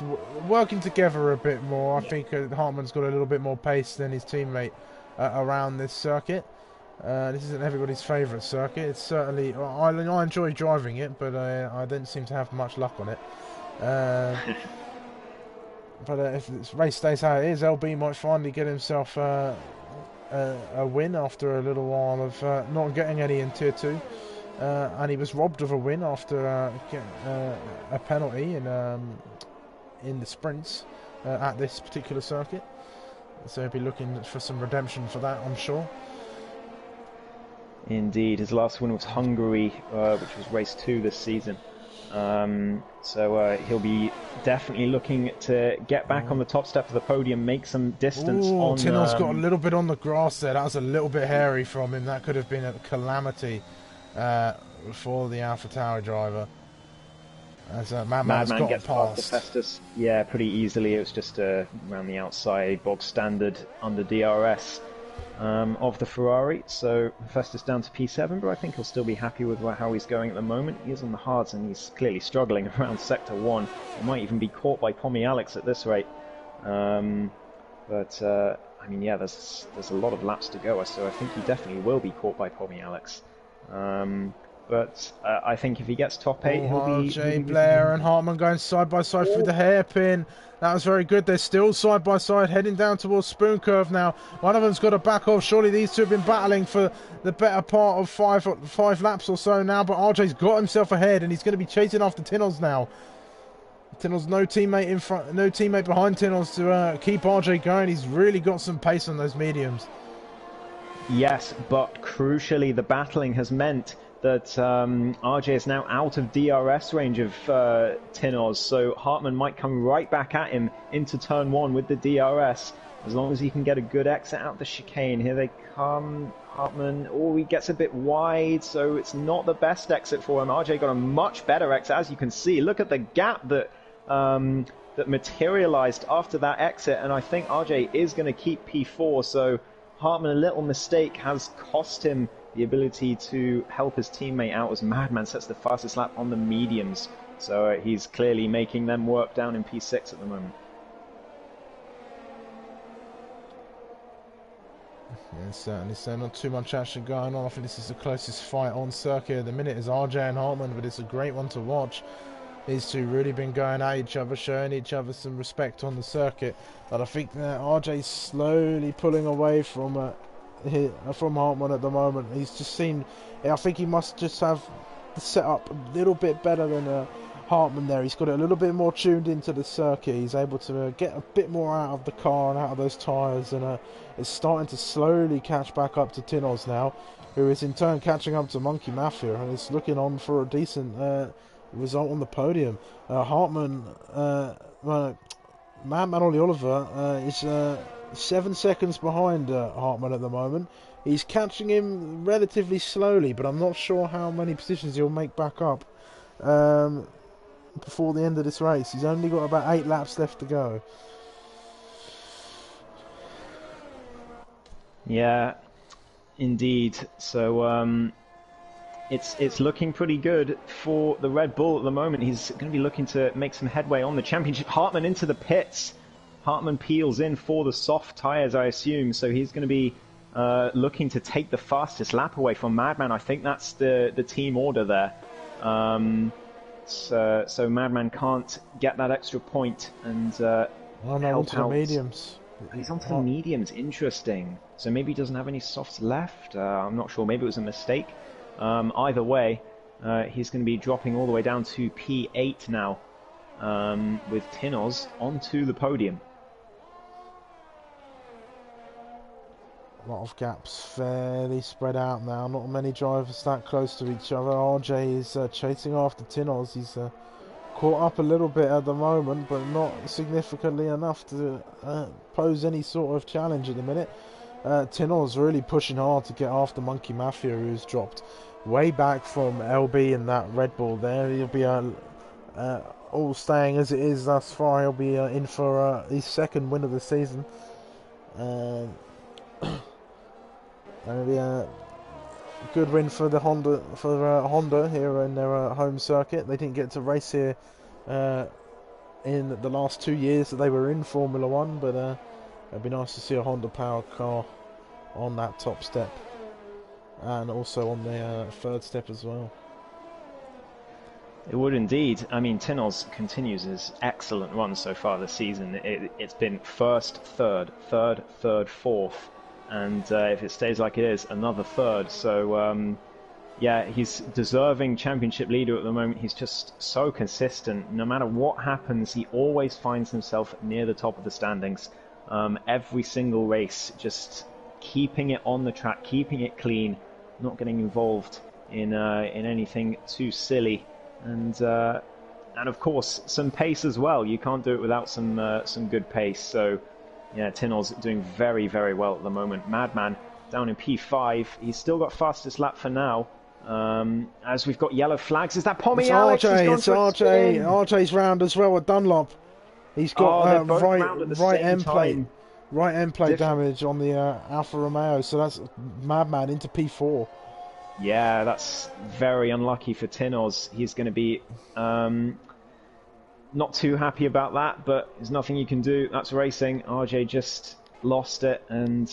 working together a bit more. I think Hartman's got a little bit more pace than his teammate around this circuit. This isn't everybody's favourite circuit. It's certainly... I enjoy driving it, but I don't seem to have much luck on it. But if this race stays how it is, LB might finally get himself a win after a little while of not getting any in Tier 2. And he was robbed of a win after a penalty in the sprints at this particular circuit. So he'll be looking for some redemption for that, I'm sure. Indeed, his last win was Hungary, which was race 2 this season. So he'll be definitely looking to get back on the top step of the podium, make some distance. Tino's got a little bit on the grass there. That was a little bit hairy from him. That could have been a calamity for the AlphaTauri driver. As Madman's got gets past Hephaestus, yeah, pretty easily. It was just around the outside, bog standard under DRS of the Ferrari. So Hephaestus down to P7, but I think he'll still be happy with how he's going at the moment. He is on the hards and he's clearly struggling around Sector 1. He might even be caught by Pommy Alex at this rate. I mean, yeah, there's a lot of laps to go, so I think he definitely will be caught by Pommy Alex. But I think if he gets top 8, he'll be... Jay Blair and Hartman going side by side through the hairpin. That was very good. They're still side by side, heading down towards Spoon Curve now. One of them's got to back off. Surely these two have been battling for the better part of five laps or so now. But RJ's got himself ahead, and he's going to be chasing after Tinoz now. Tinoz, no teammate in front, no teammate behind Tinoz to keep RJ going. He's really got some pace on those mediums. Yes, but crucially, the battling has meant that RJ is now out of DRS range of Tinoz, so Hartman might come right back at him into turn 1 with the DRS, as long as he can get a good exit out the chicane. Here they come, Hartman. Oh, he gets a bit wide, so it's not the best exit for him. RJ got a much better exit, as you can see. Look at the gap that that materialized after that exit, and I think RJ is going to keep P4, so Hartman, a little mistake has cost him the ability to help his teammate out, as Madman sets the fastest lap on the mediums. So he's clearly making them work down in P6 at the moment. Yeah, certainly. So not too much action going on. I think this is the closest fight on circuit at the minute is RJ and Hartman, but it's a great one to watch. These two really been going at each other, showing each other some respect on the circuit. But I think that RJ's slowly pulling away from Hartman at the moment. He's just seen... I think he must just have the setup a little bit better than Hartman there. He's got it a little bit more tuned into the circuit. He's able to get a bit more out of the car and out of those tyres, and it's starting to slowly catch back up to Tinoz now, who is in turn catching up to Monkey Mafia, and is looking on for a decent result on the podium. Hartman, Madman Ollie Oliver is 7 seconds behind Hartman at the moment. He's catching him relatively slowly, but I'm not sure how many positions he'll make back up before the end of this race. He's only got about 8 laps left to go. Yeah, indeed. So it's looking pretty good for the Red Bull at the moment. He's going to be looking to make some headway on the championship. Hartman into the pits. Hartman peels in for the soft tyres, I assume. So he's going to be looking to take the fastest lap away from Madman. I think that's the team order there. So Madman can't get that extra point and onto the mediums. He's onto the mediums. Interesting. So maybe he doesn't have any softs left. I'm not sure. Maybe it was a mistake. Either way, he's going to be dropping all the way down to P8 now, with Tinoz onto the podium. A lot of gaps fairly spread out now. Not many drivers that close to each other. RJ is chasing after Tinoz. He's caught up a little bit at the moment, but not significantly enough to pose any sort of challenge at the minute. Tinoz really pushing hard to get after Monkey Mafia, who's dropped way back from LB in that Red Bull there. He'll be all staying as it is thus far. He'll be in for his second win of the season. That'll be a good win for the Honda here in their home circuit. They didn't get to race here in the last 2 years that they were in Formula 1, but it'd be nice to see a Honda powered car on that top step, and also on the third step as well. It would indeed. I mean, Tinoz continues his excellent run so far this season. It's been first, third, fourth, and if it stays like it is, another third. So yeah, he's deserving championship leader at the moment. He's just so consistent. No matter what happens, he always finds himself near the top of the standings. Every single race, just keeping it on the track, keeping it clean, not getting involved in anything too silly, and of course some pace as well. You can't do it without some good pace. So yeah, Tinoz doing very, very well at the moment. Madman down in P5. He's still got fastest lap for now. As we've got yellow flags, is that Pommy Alex? It's RJ. RJ's round as well at Dunlop. He's got right end plate damage on the Alfa Romeo, so that's Madman into P4. Yeah, that's very unlucky for Tinoz. He's going to be not too happy about that, but there's nothing you can do. That's racing. RJ just lost it, and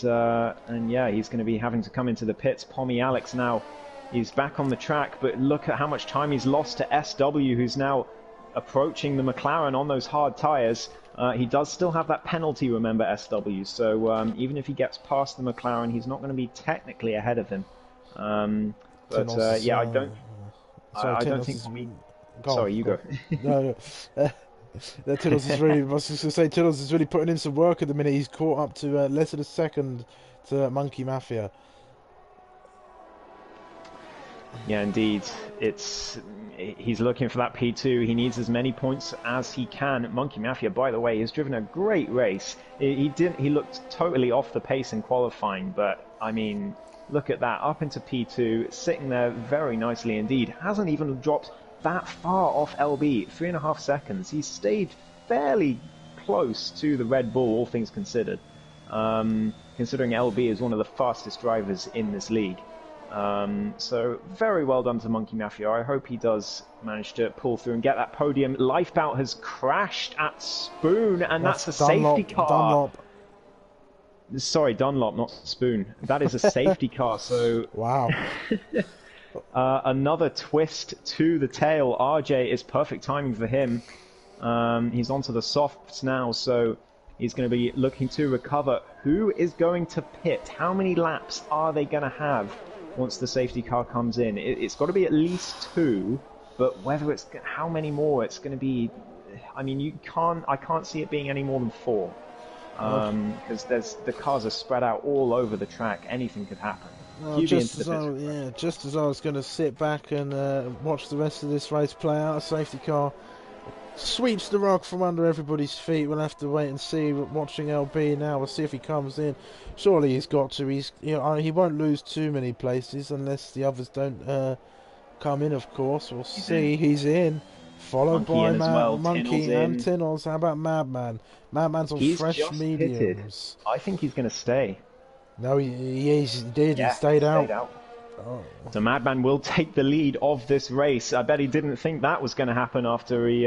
yeah, he's going to be having to come into the pits. Pommy Alex now, he's back on the track, but look at how much time he's lost to SW, who's now approaching the McLaren on those hard tyres. He does still have that penalty, remember, SW, so even if he gets past the McLaren, he's not going to be technically ahead of him. But yeah, I don't think we... Sorry, you go. No. Tinoz is really, I was just going to say, Tinoz is really putting in some work at the minute. He's caught up to less than a second to Monkey Mafia. Yeah, indeed. He's looking for that P2. He needs as many points as he can. Monkey Mafia, by the way, has driven a great race. He looked totally off the pace in qualifying, but I mean, look at that, up into P2, sitting there very nicely indeed. Hasn't even dropped that far off LB, 3.5 seconds. He's stayed fairly close to the Red Bull, all things considered, considering LB is one of the fastest drivers in this league. So very well done to Monkey Mafia. I hope he does manage to pull through and get that podium. Lifebout has crashed at Spoon, and that's a safety car. Dunlop. Sorry, Dunlop, not Spoon. That is a safety car, so... Wow. Another twist to the tail. RJ is perfect timing for him. He's onto the softs now, so he's going to be looking to recover. Who is going to pit? How many laps are they going to have once the safety car comes in? It's got to be at least 2. but whether it's how many more it's going to be, I mean, I can't see it being any more than 4, because the cars are spread out all over the track. Anything could happen. Well, just as I was going to sit back and watch the rest of this race play out, a safety car sweeps the rug from under everybody's feet. We'll have to wait and see. Watching LB now, we'll see if he comes in. Surely he's got to. He won't lose too many places unless the others don't come in. Of course, we'll see. He's in, followed by Monkey and Tinnels. How about Madman? Madman's on fresh mediums. I think he's going to stay. No, he did. Yeah, he stayed out. Oh. So Madman will take the lead of this race. I bet he didn't think that was going to happen after he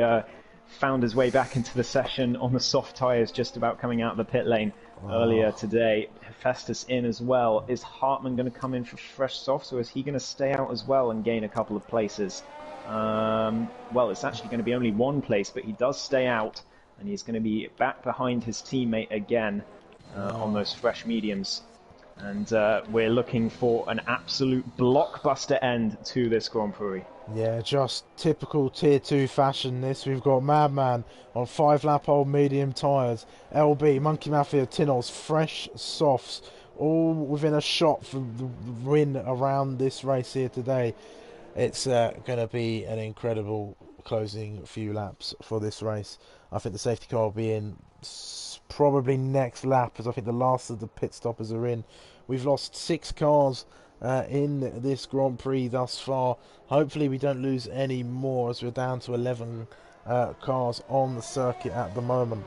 found his way back into the session on the soft tyres just about coming out of the pit lane earlier today. Festus in as well. Is Hartman going to come in for fresh softs, or is he going to stay out as well and gain a couple of places? Well, it's actually going to be only 1 place, but he does stay out, and he's going to be back behind his teammate again on those fresh mediums. And we're looking for an absolute blockbuster end to this Grand Prix. Yeah, just typical Tier 2 fashion this. We've got Madman on 5-lap-old medium tyres. LB, Monkey Mafia, Tinnels, fresh softs, all within a shot from the win around this race here today. It's going to be an incredible closing few laps for this race. I think the safety car will be in probably next lap, as I think the last of the pit stoppers are in. We've lost 6 cars in this Grand Prix thus far. Hopefully we don't lose any more, as we're down to 11 cars on the circuit at the moment.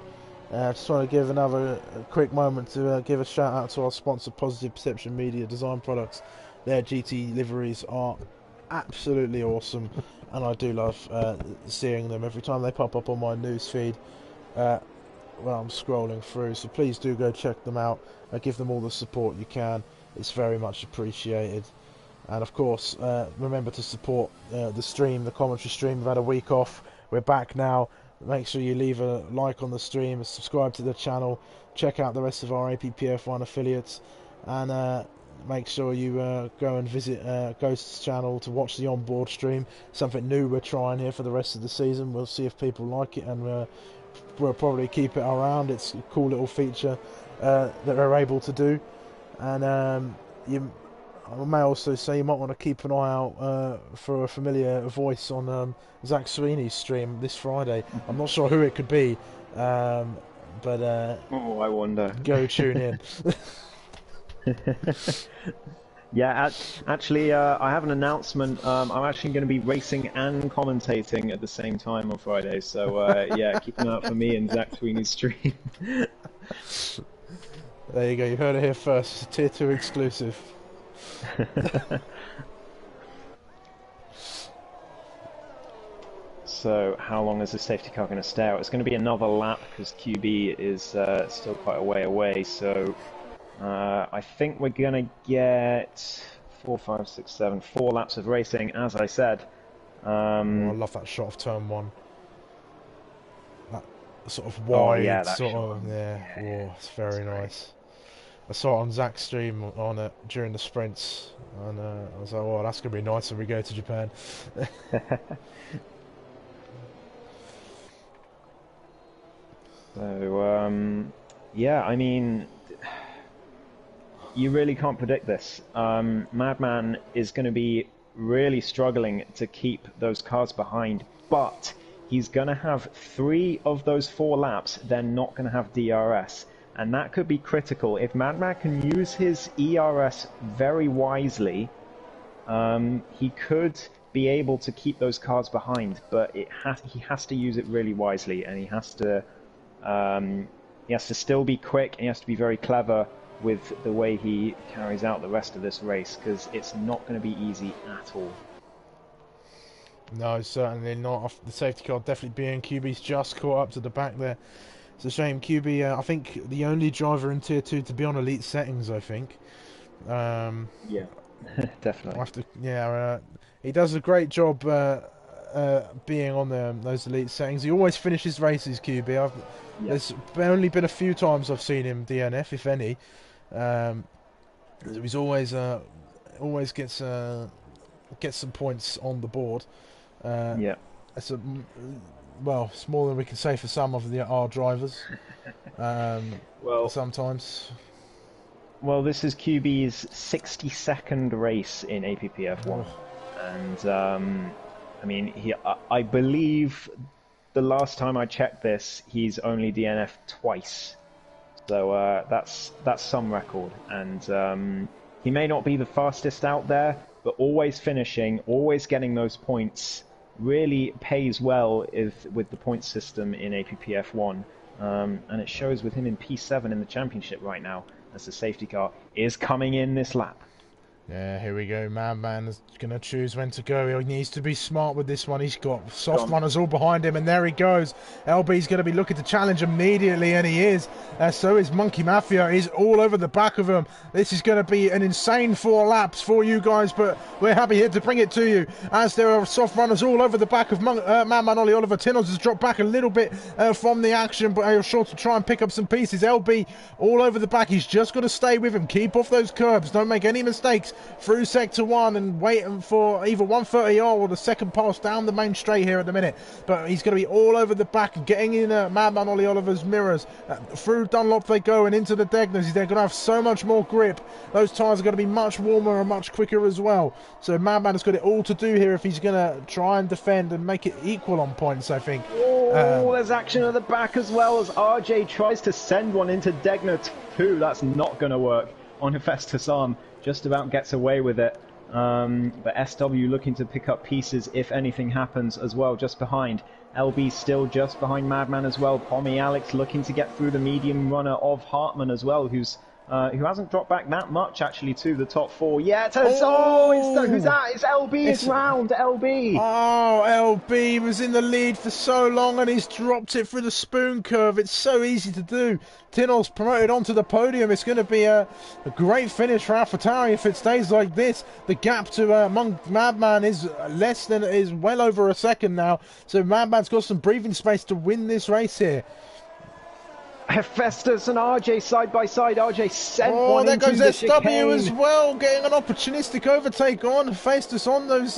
Just want to give another quick moment to give a shout out to our sponsor, Positive Perception Media Design Products. Their GT liveries are absolutely awesome, and I do love seeing them every time they pop up on my news feed when I'm scrolling through. So please do go check them out. Give them all the support you can. It's very much appreciated. And of course, remember to support the stream, the commentary stream. We've had a week off. We're back now. Make sure you leave a like on the stream, subscribe to the channel, check out the rest of our APPF1 affiliates, and make sure you go and visit Ghost's channel to watch the onboard stream. Something new we're trying here for the rest of the season. We'll see if people like it, and we'll probably keep it around. It's a cool little feature that we're able to do. And I may also say you might want to keep an eye out for a familiar voice on Zach Sweeney's stream this Friday. I'm not sure who it could be, but oh, I wonder. Go tune in. Yeah, actually, I have an announcement. I'm actually going to be racing and commentating at the same time on Friday. So yeah, keep an eye out for me and Zach Sweeney's stream. There you go. You heard it here first. Tier 2 exclusive. So how long is the safety car going to stay out? It's going to be another lap because QB is still quite a way away. So I think we're going to get 4, 5, 6, 7, 4 laps of racing, as I said. I love that shot of turn 1. That sort of wide, yeah, Oh, it's very nice. I saw it on Zach's stream on it during the sprints, and I was like, "Oh, that's gonna be nice when we go to Japan." So, yeah, I mean, you really can't predict this. Madman is going to be really struggling to keep those cars behind, but he's going to have 3 of those 4 laps. They're not going to have DRS. And that could be critical. If Madman can use his ERS very wisely, he could be able to keep those cars behind. But he has to use it really wisely, and he has to still be quick. And he has to be very clever with the way he carries out the rest of this race, because it's not going to be easy at all. No, certainly not. The safety car definitely being QB's just caught up to the back there. It's a shame. QB, I think, the only driver in Tier 2 to be on elite settings, I think. Yeah, definitely. He does a great job being on those elite settings. He always finishes races, QB. There's only been a few times I've seen him DNF, if any. He's always gets some points on the board. Yeah. It's well, it's more than we can say for some of our drivers. Well, sometimes. Well, this is QB's 62nd race in APPF1, and I mean, I believe the last time I checked this, he's only DNF'd twice, so that's some record. And he may not be the fastest out there, but always finishing, always getting those points really pays well with the point system in APPF1, and it shows with him in P7 in the championship right now, as the safety car is coming in this lap. Yeah, here we go. Madman is going to choose when to go. He needs to be smart with this one. He's got soft runners all behind him, and there he goes. LB's going to be looking to challenge immediately, and he is. So is Monkey Mafia. He's all over the back of him. This is going to be an insane 4 laps for you guys, but we're happy here to bring it to you, as there are soft runners all over the back of Madman Ollie Oliver. Tinnels has dropped back a little bit from the action, but he's sure to try and pick up some pieces. LB all over the back. He's just got to stay with him. Keep off those curbs. Don't make any mistakes through sector 1 and waiting for either 130R or the second pass down the main straight here at the minute. But he's going to be all over the back and getting in Madman Ollie Oliver's mirrors. Through Dunlop they go and into the Degners. They're going to have so much more grip. Those tyres are going to be much warmer and much quicker as well. So Madman has got it all to do here if he's going to try and defend and make it equal on points, I think. Oh, there's action at the back as well as RJ tries to send one into Degner 2. That's not going to work on Hephaestus' arm. Just about gets away with it, but SW looking to pick up pieces if anything happens as well, just behind. LB still just behind Madman as well. Pommy Alex looking to get through the medium runner of Hartman as well, who hasn't dropped back that much actually to the top 4 yet. Who's that? It's LB. It's round LB. Oh, LB was in the lead for so long and he's dropped it through the spoon curve. It's so easy to do. Tinnell's promoted onto the podium. It's going to be a great finish for AlphaTauri if it stays like this. The gap to Madman is well over a second now. So Madman's got some breathing space to win this race here. Hephaestus and RJ side by side. RJ sent one into the chicane. chicane. There goes SW as well, getting an opportunistic overtake on Hephaestus on those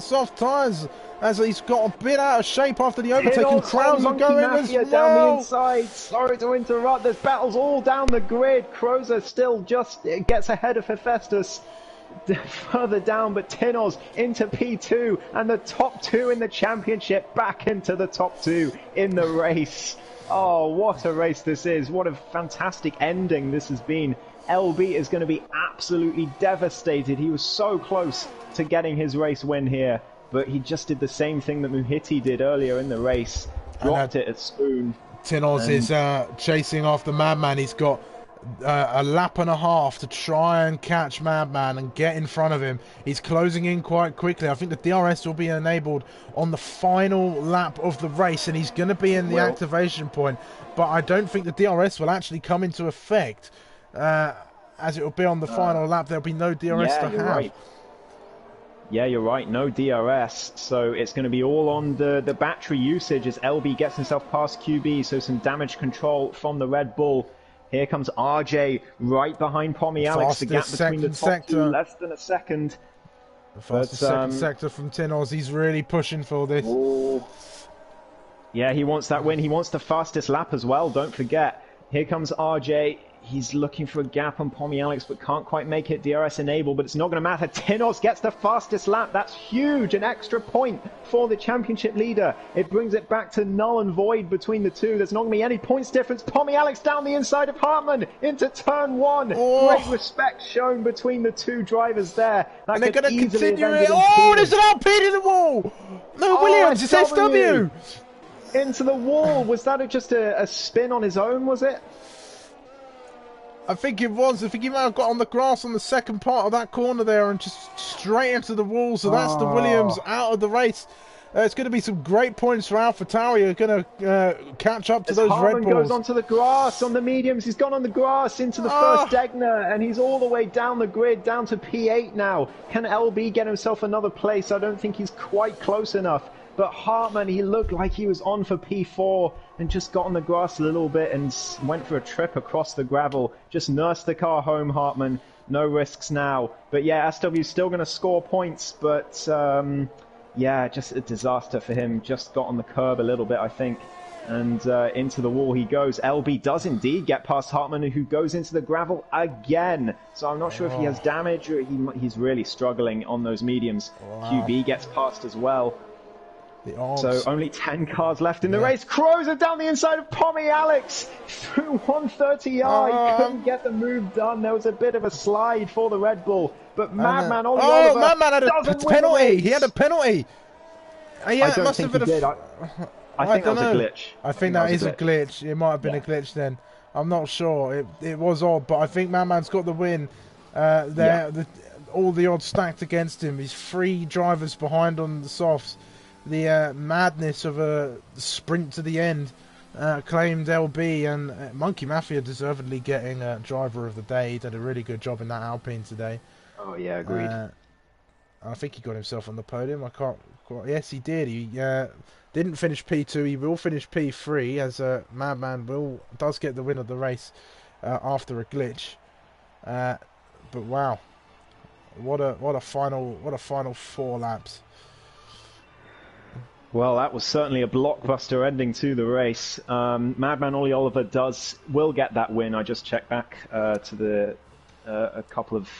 soft tyres, as he's got a bit out of shape after the overtake, and crowds are going as well. Down the inside. Sorry to interrupt. There's battles all down the grid. Crozer still just gets ahead of Hephaestus. Further down, but Tinos into P2, and the top 2 in the championship back into the top 2 in the race. Oh, what a race this is. What a fantastic ending this has been. LB is going to be absolutely devastated. He was so close to getting his race win here, but he just did the same thing that Muhiti did earlier in the race. Dropped it at Spoon. Tinos is chasing after Madman. He's got a lap and a half to try and catch Madman and get in front of him. He's closing in quite quickly. I think the DRS will be enabled on the final lap of the race, and he's going to be in the activation point, but I don't think the DRS will actually come into effect, as it will be on the final lap. There'll be no DRS to have. Right. Yeah, you're right, no DRS, so it's going to be all on the battery usage as LB gets himself past QB, so some damage control from the Red Bull. Here comes RJ right behind Pommy Alex. The gap between the top 2, less than a second. The fastest second sector from Tinos. He's really pushing for this. Oh. Yeah, he wants that win. He wants the fastest lap as well, don't forget. Here comes RJ. He's looking for a gap on Pommy Alex, but can't quite make it DRS enable, but it's not going to matter. Tinos gets the fastest lap. That's huge. An extra point for the championship leader. It brings it back to null and void between the two. There's not going to be any points difference. Pommy Alex down the inside of Hartman into turn 1. Great respect shown between the two drivers there. And they're going to continue it. Oh, there's an RP to the wall. No, Williams, it's SW. Into the wall. Was that just a spin on his own, was it? I think it was. I think he might have got on the grass on the second part of that corner there and just straight into the wall. So that's the Williams out of the race. It's going to be some great points for AlphaTauri. Are going to catch up to those Red Bulls. Goes onto the grass on the mediums. He's gone on the grass into the first Degner, and he's all the way down the grid, down to P8 now. Can LB get himself another place? I don't think he's quite close enough. But Hartman, he looked like he was on for P4 and just got on the grass a little bit and went for a trip across the gravel. Just nursed the car home, Hartman. No risks now. But yeah, SW's still going to score points, but Yeah, just a disaster for him. Just got on the curb a little bit, I think. And into the wall he goes. LB does indeed get past Hartmann, who goes into the gravel again. So I'm not sure if he has damage or he's really struggling on those mediums. Wow. QB gets past as well. The arms. So only 10 cars left in the race. Crozer down the inside of Pommy Alex through 130R. He couldn't get the move done. There was a bit of a slide for the Red Bull. But Madman Ollie Oliver Madman had a penalty. He had a penalty. Yeah, I don't think he did. I think that was a glitch. I think that is a glitch. It might have been a glitch then. I'm not sure. It was odd, but I think Madman's got the win. All the odds stacked against him. He's 3 drivers behind on the softs. The madness of a sprint to the end claimed LB, and Monkey Mafia deservedly getting driver of the day. He did a really good job in that Alpine today. Oh yeah, agreed. I think he got himself on the podium. I can't. Yes, he did. He didn't finish P2. He will finish P3 as Madman does get the win of the race after a glitch. But wow, what a final 4 laps. Well, that was certainly a blockbuster ending to the race. Madman Ollie Oliver will get that win. I just checked back to a couple of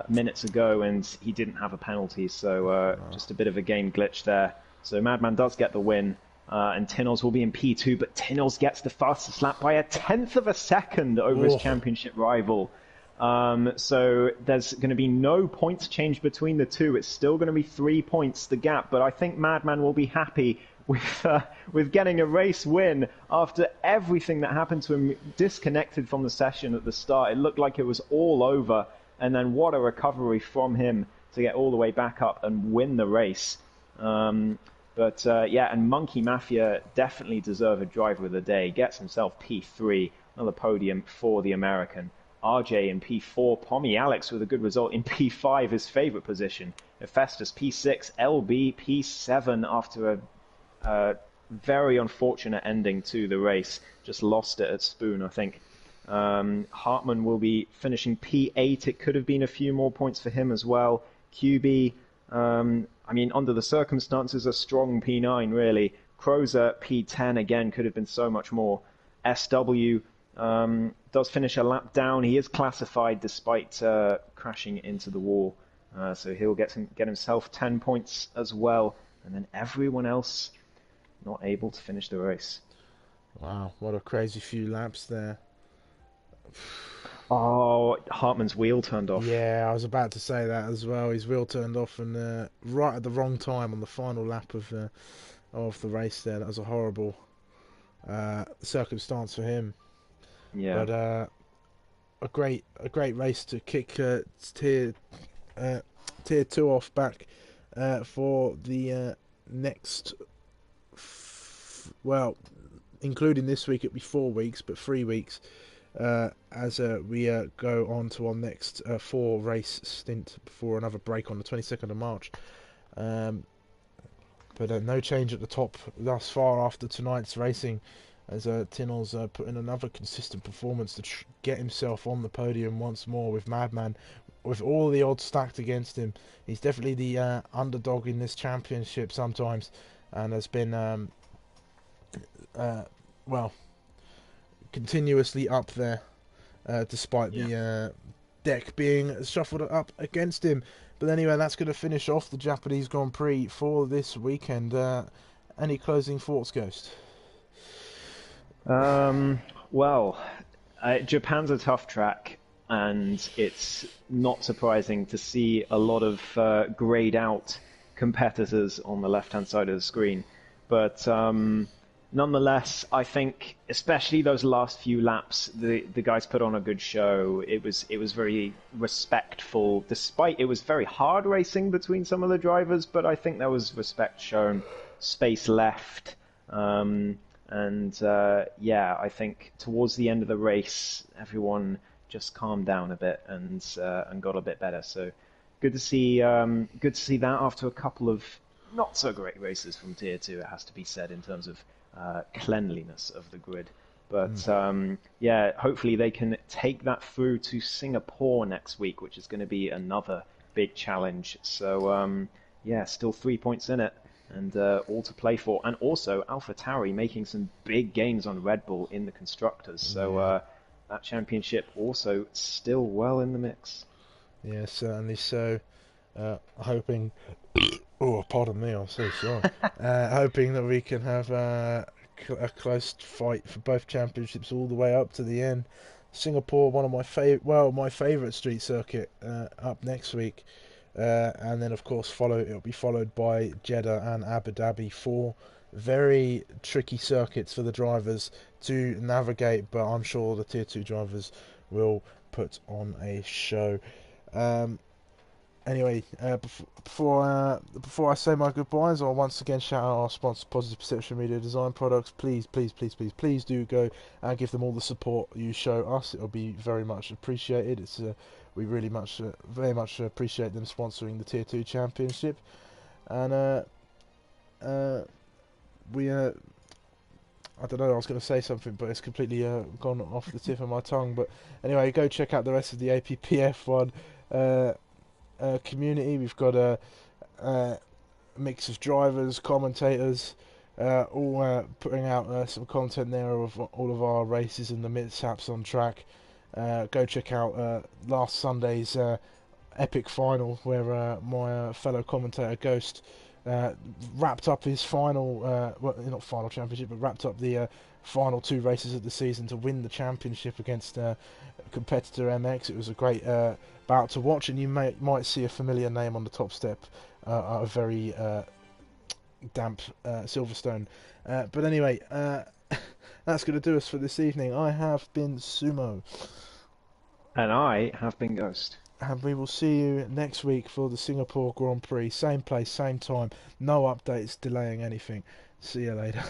minutes ago, and he didn't have a penalty, so just a bit of a game glitch there. So Madman does get the win, and Tinoz will be in P2, but Tinoz gets the fastest lap by 1/10 of a second over his championship rival. So there's going to be no points change between the two. It's still going to be 3 points the gap, but I think Madman will be happy with getting a race win after everything that happened to him, disconnected from the session at the start. It looked like it was all over, and then what a recovery from him to get all the way back up and win the race. And Monkey Mafia definitely deserve a driver of the day. Gets himself P3, another podium for the American. RJ in P4, Pommy Alex with a good result in P5, his favourite position. Hephaestus P6, LB P7 after a very unfortunate ending to the race. Just lost it at Spoon, I think. Hartmann will be finishing P8. It could have been a few more points for him as well. QB, under the circumstances, a strong P9, really. Crozer, P10, again, could have been so much more. SW does finish a lap down. He is classified despite crashing into the wall. So he'll get himself 10 points as well. And then everyone else not able to finish the race. Wow, what a crazy few laps there. Oh, Hartmann's wheel turned off. Yeah, I was about to say that as well. His wheel turned off, and right at the wrong time on the final lap of the race there. That was a horrible circumstance for him. Yeah. But a great race to kick tier 2 off back for the next. Including this week, it'll be 4 weeks, but 3 weeks. As we go on to our next 4 race stint before another break on the 22nd of March. But no change at the top thus far after tonight's racing, as Tinoz put in another consistent performance to get himself on the podium once more with Madman. With all the odds stacked against him, he's definitely the underdog in this championship sometimes, and has been continuously up there, despite the deck being shuffled up against him. But anyway, that's going to finish off the Japanese Grand Prix for this weekend. Any closing thoughts, Ghost? Japan's a tough track, and it's not surprising to see a lot of grayed out competitors on the left-hand side of the screen. But nonetheless, I think, especially those last few laps, the guys put on a good show. It was very respectful, despite it was very hard racing between some of the drivers, but I think there was respect shown, space left. I think towards the end of the race, everyone just calmed down a bit and got a bit better. So good to see that after a couple of not so great races from Tier 2, it has to be said, in terms of cleanliness of the grid. But hopefully they can take that through to Singapore next week, which is going to be another big challenge. So yeah, still 3 points in it, and all to play for. And also, AlphaTauri making some big gains on Red Bull in the constructors. So that championship also still well in the mix. Yeah, certainly. So, hoping. Oh, pardon me, I'm so sorry. Hoping that we can have a close fight for both championships all the way up to the end. Singapore, one of my favourite street circuit, up next week, and then of course it'll be followed by Jeddah and Abu Dhabi, four very tricky circuits for the drivers to navigate, but I'm sure the Tier 2 drivers will put on a show. Anyway, before I say my goodbyes, I'll once again shout out our sponsor, Positive Perception Media Design Products. Please do go and give them all the support you show us. It'll be very much appreciated. We really very much appreciate them sponsoring the Tier 2 Championship, and we I don't know, I was going to say something, but it's completely gone off the tip of my tongue. But anyway, go check out the rest of the APPF1 community. We've got a mix of drivers, commentators, all putting out some content there of all of our races and the mishaps on track. Go check out last Sunday's epic final, where my fellow commentator Ghost wrapped up his final, well, not final championship, but wrapped up the final two races of the season to win the championship against competitor MX. It was a great bout to watch, and you might see a familiar name on the top step, a very damp Silverstone. But anyway, that's going to do us for this evening. I have been Sumo. And I have been Ghost. And we will see you next week for the Singapore Grand Prix. Same place, same time. No updates delaying anything. See you later.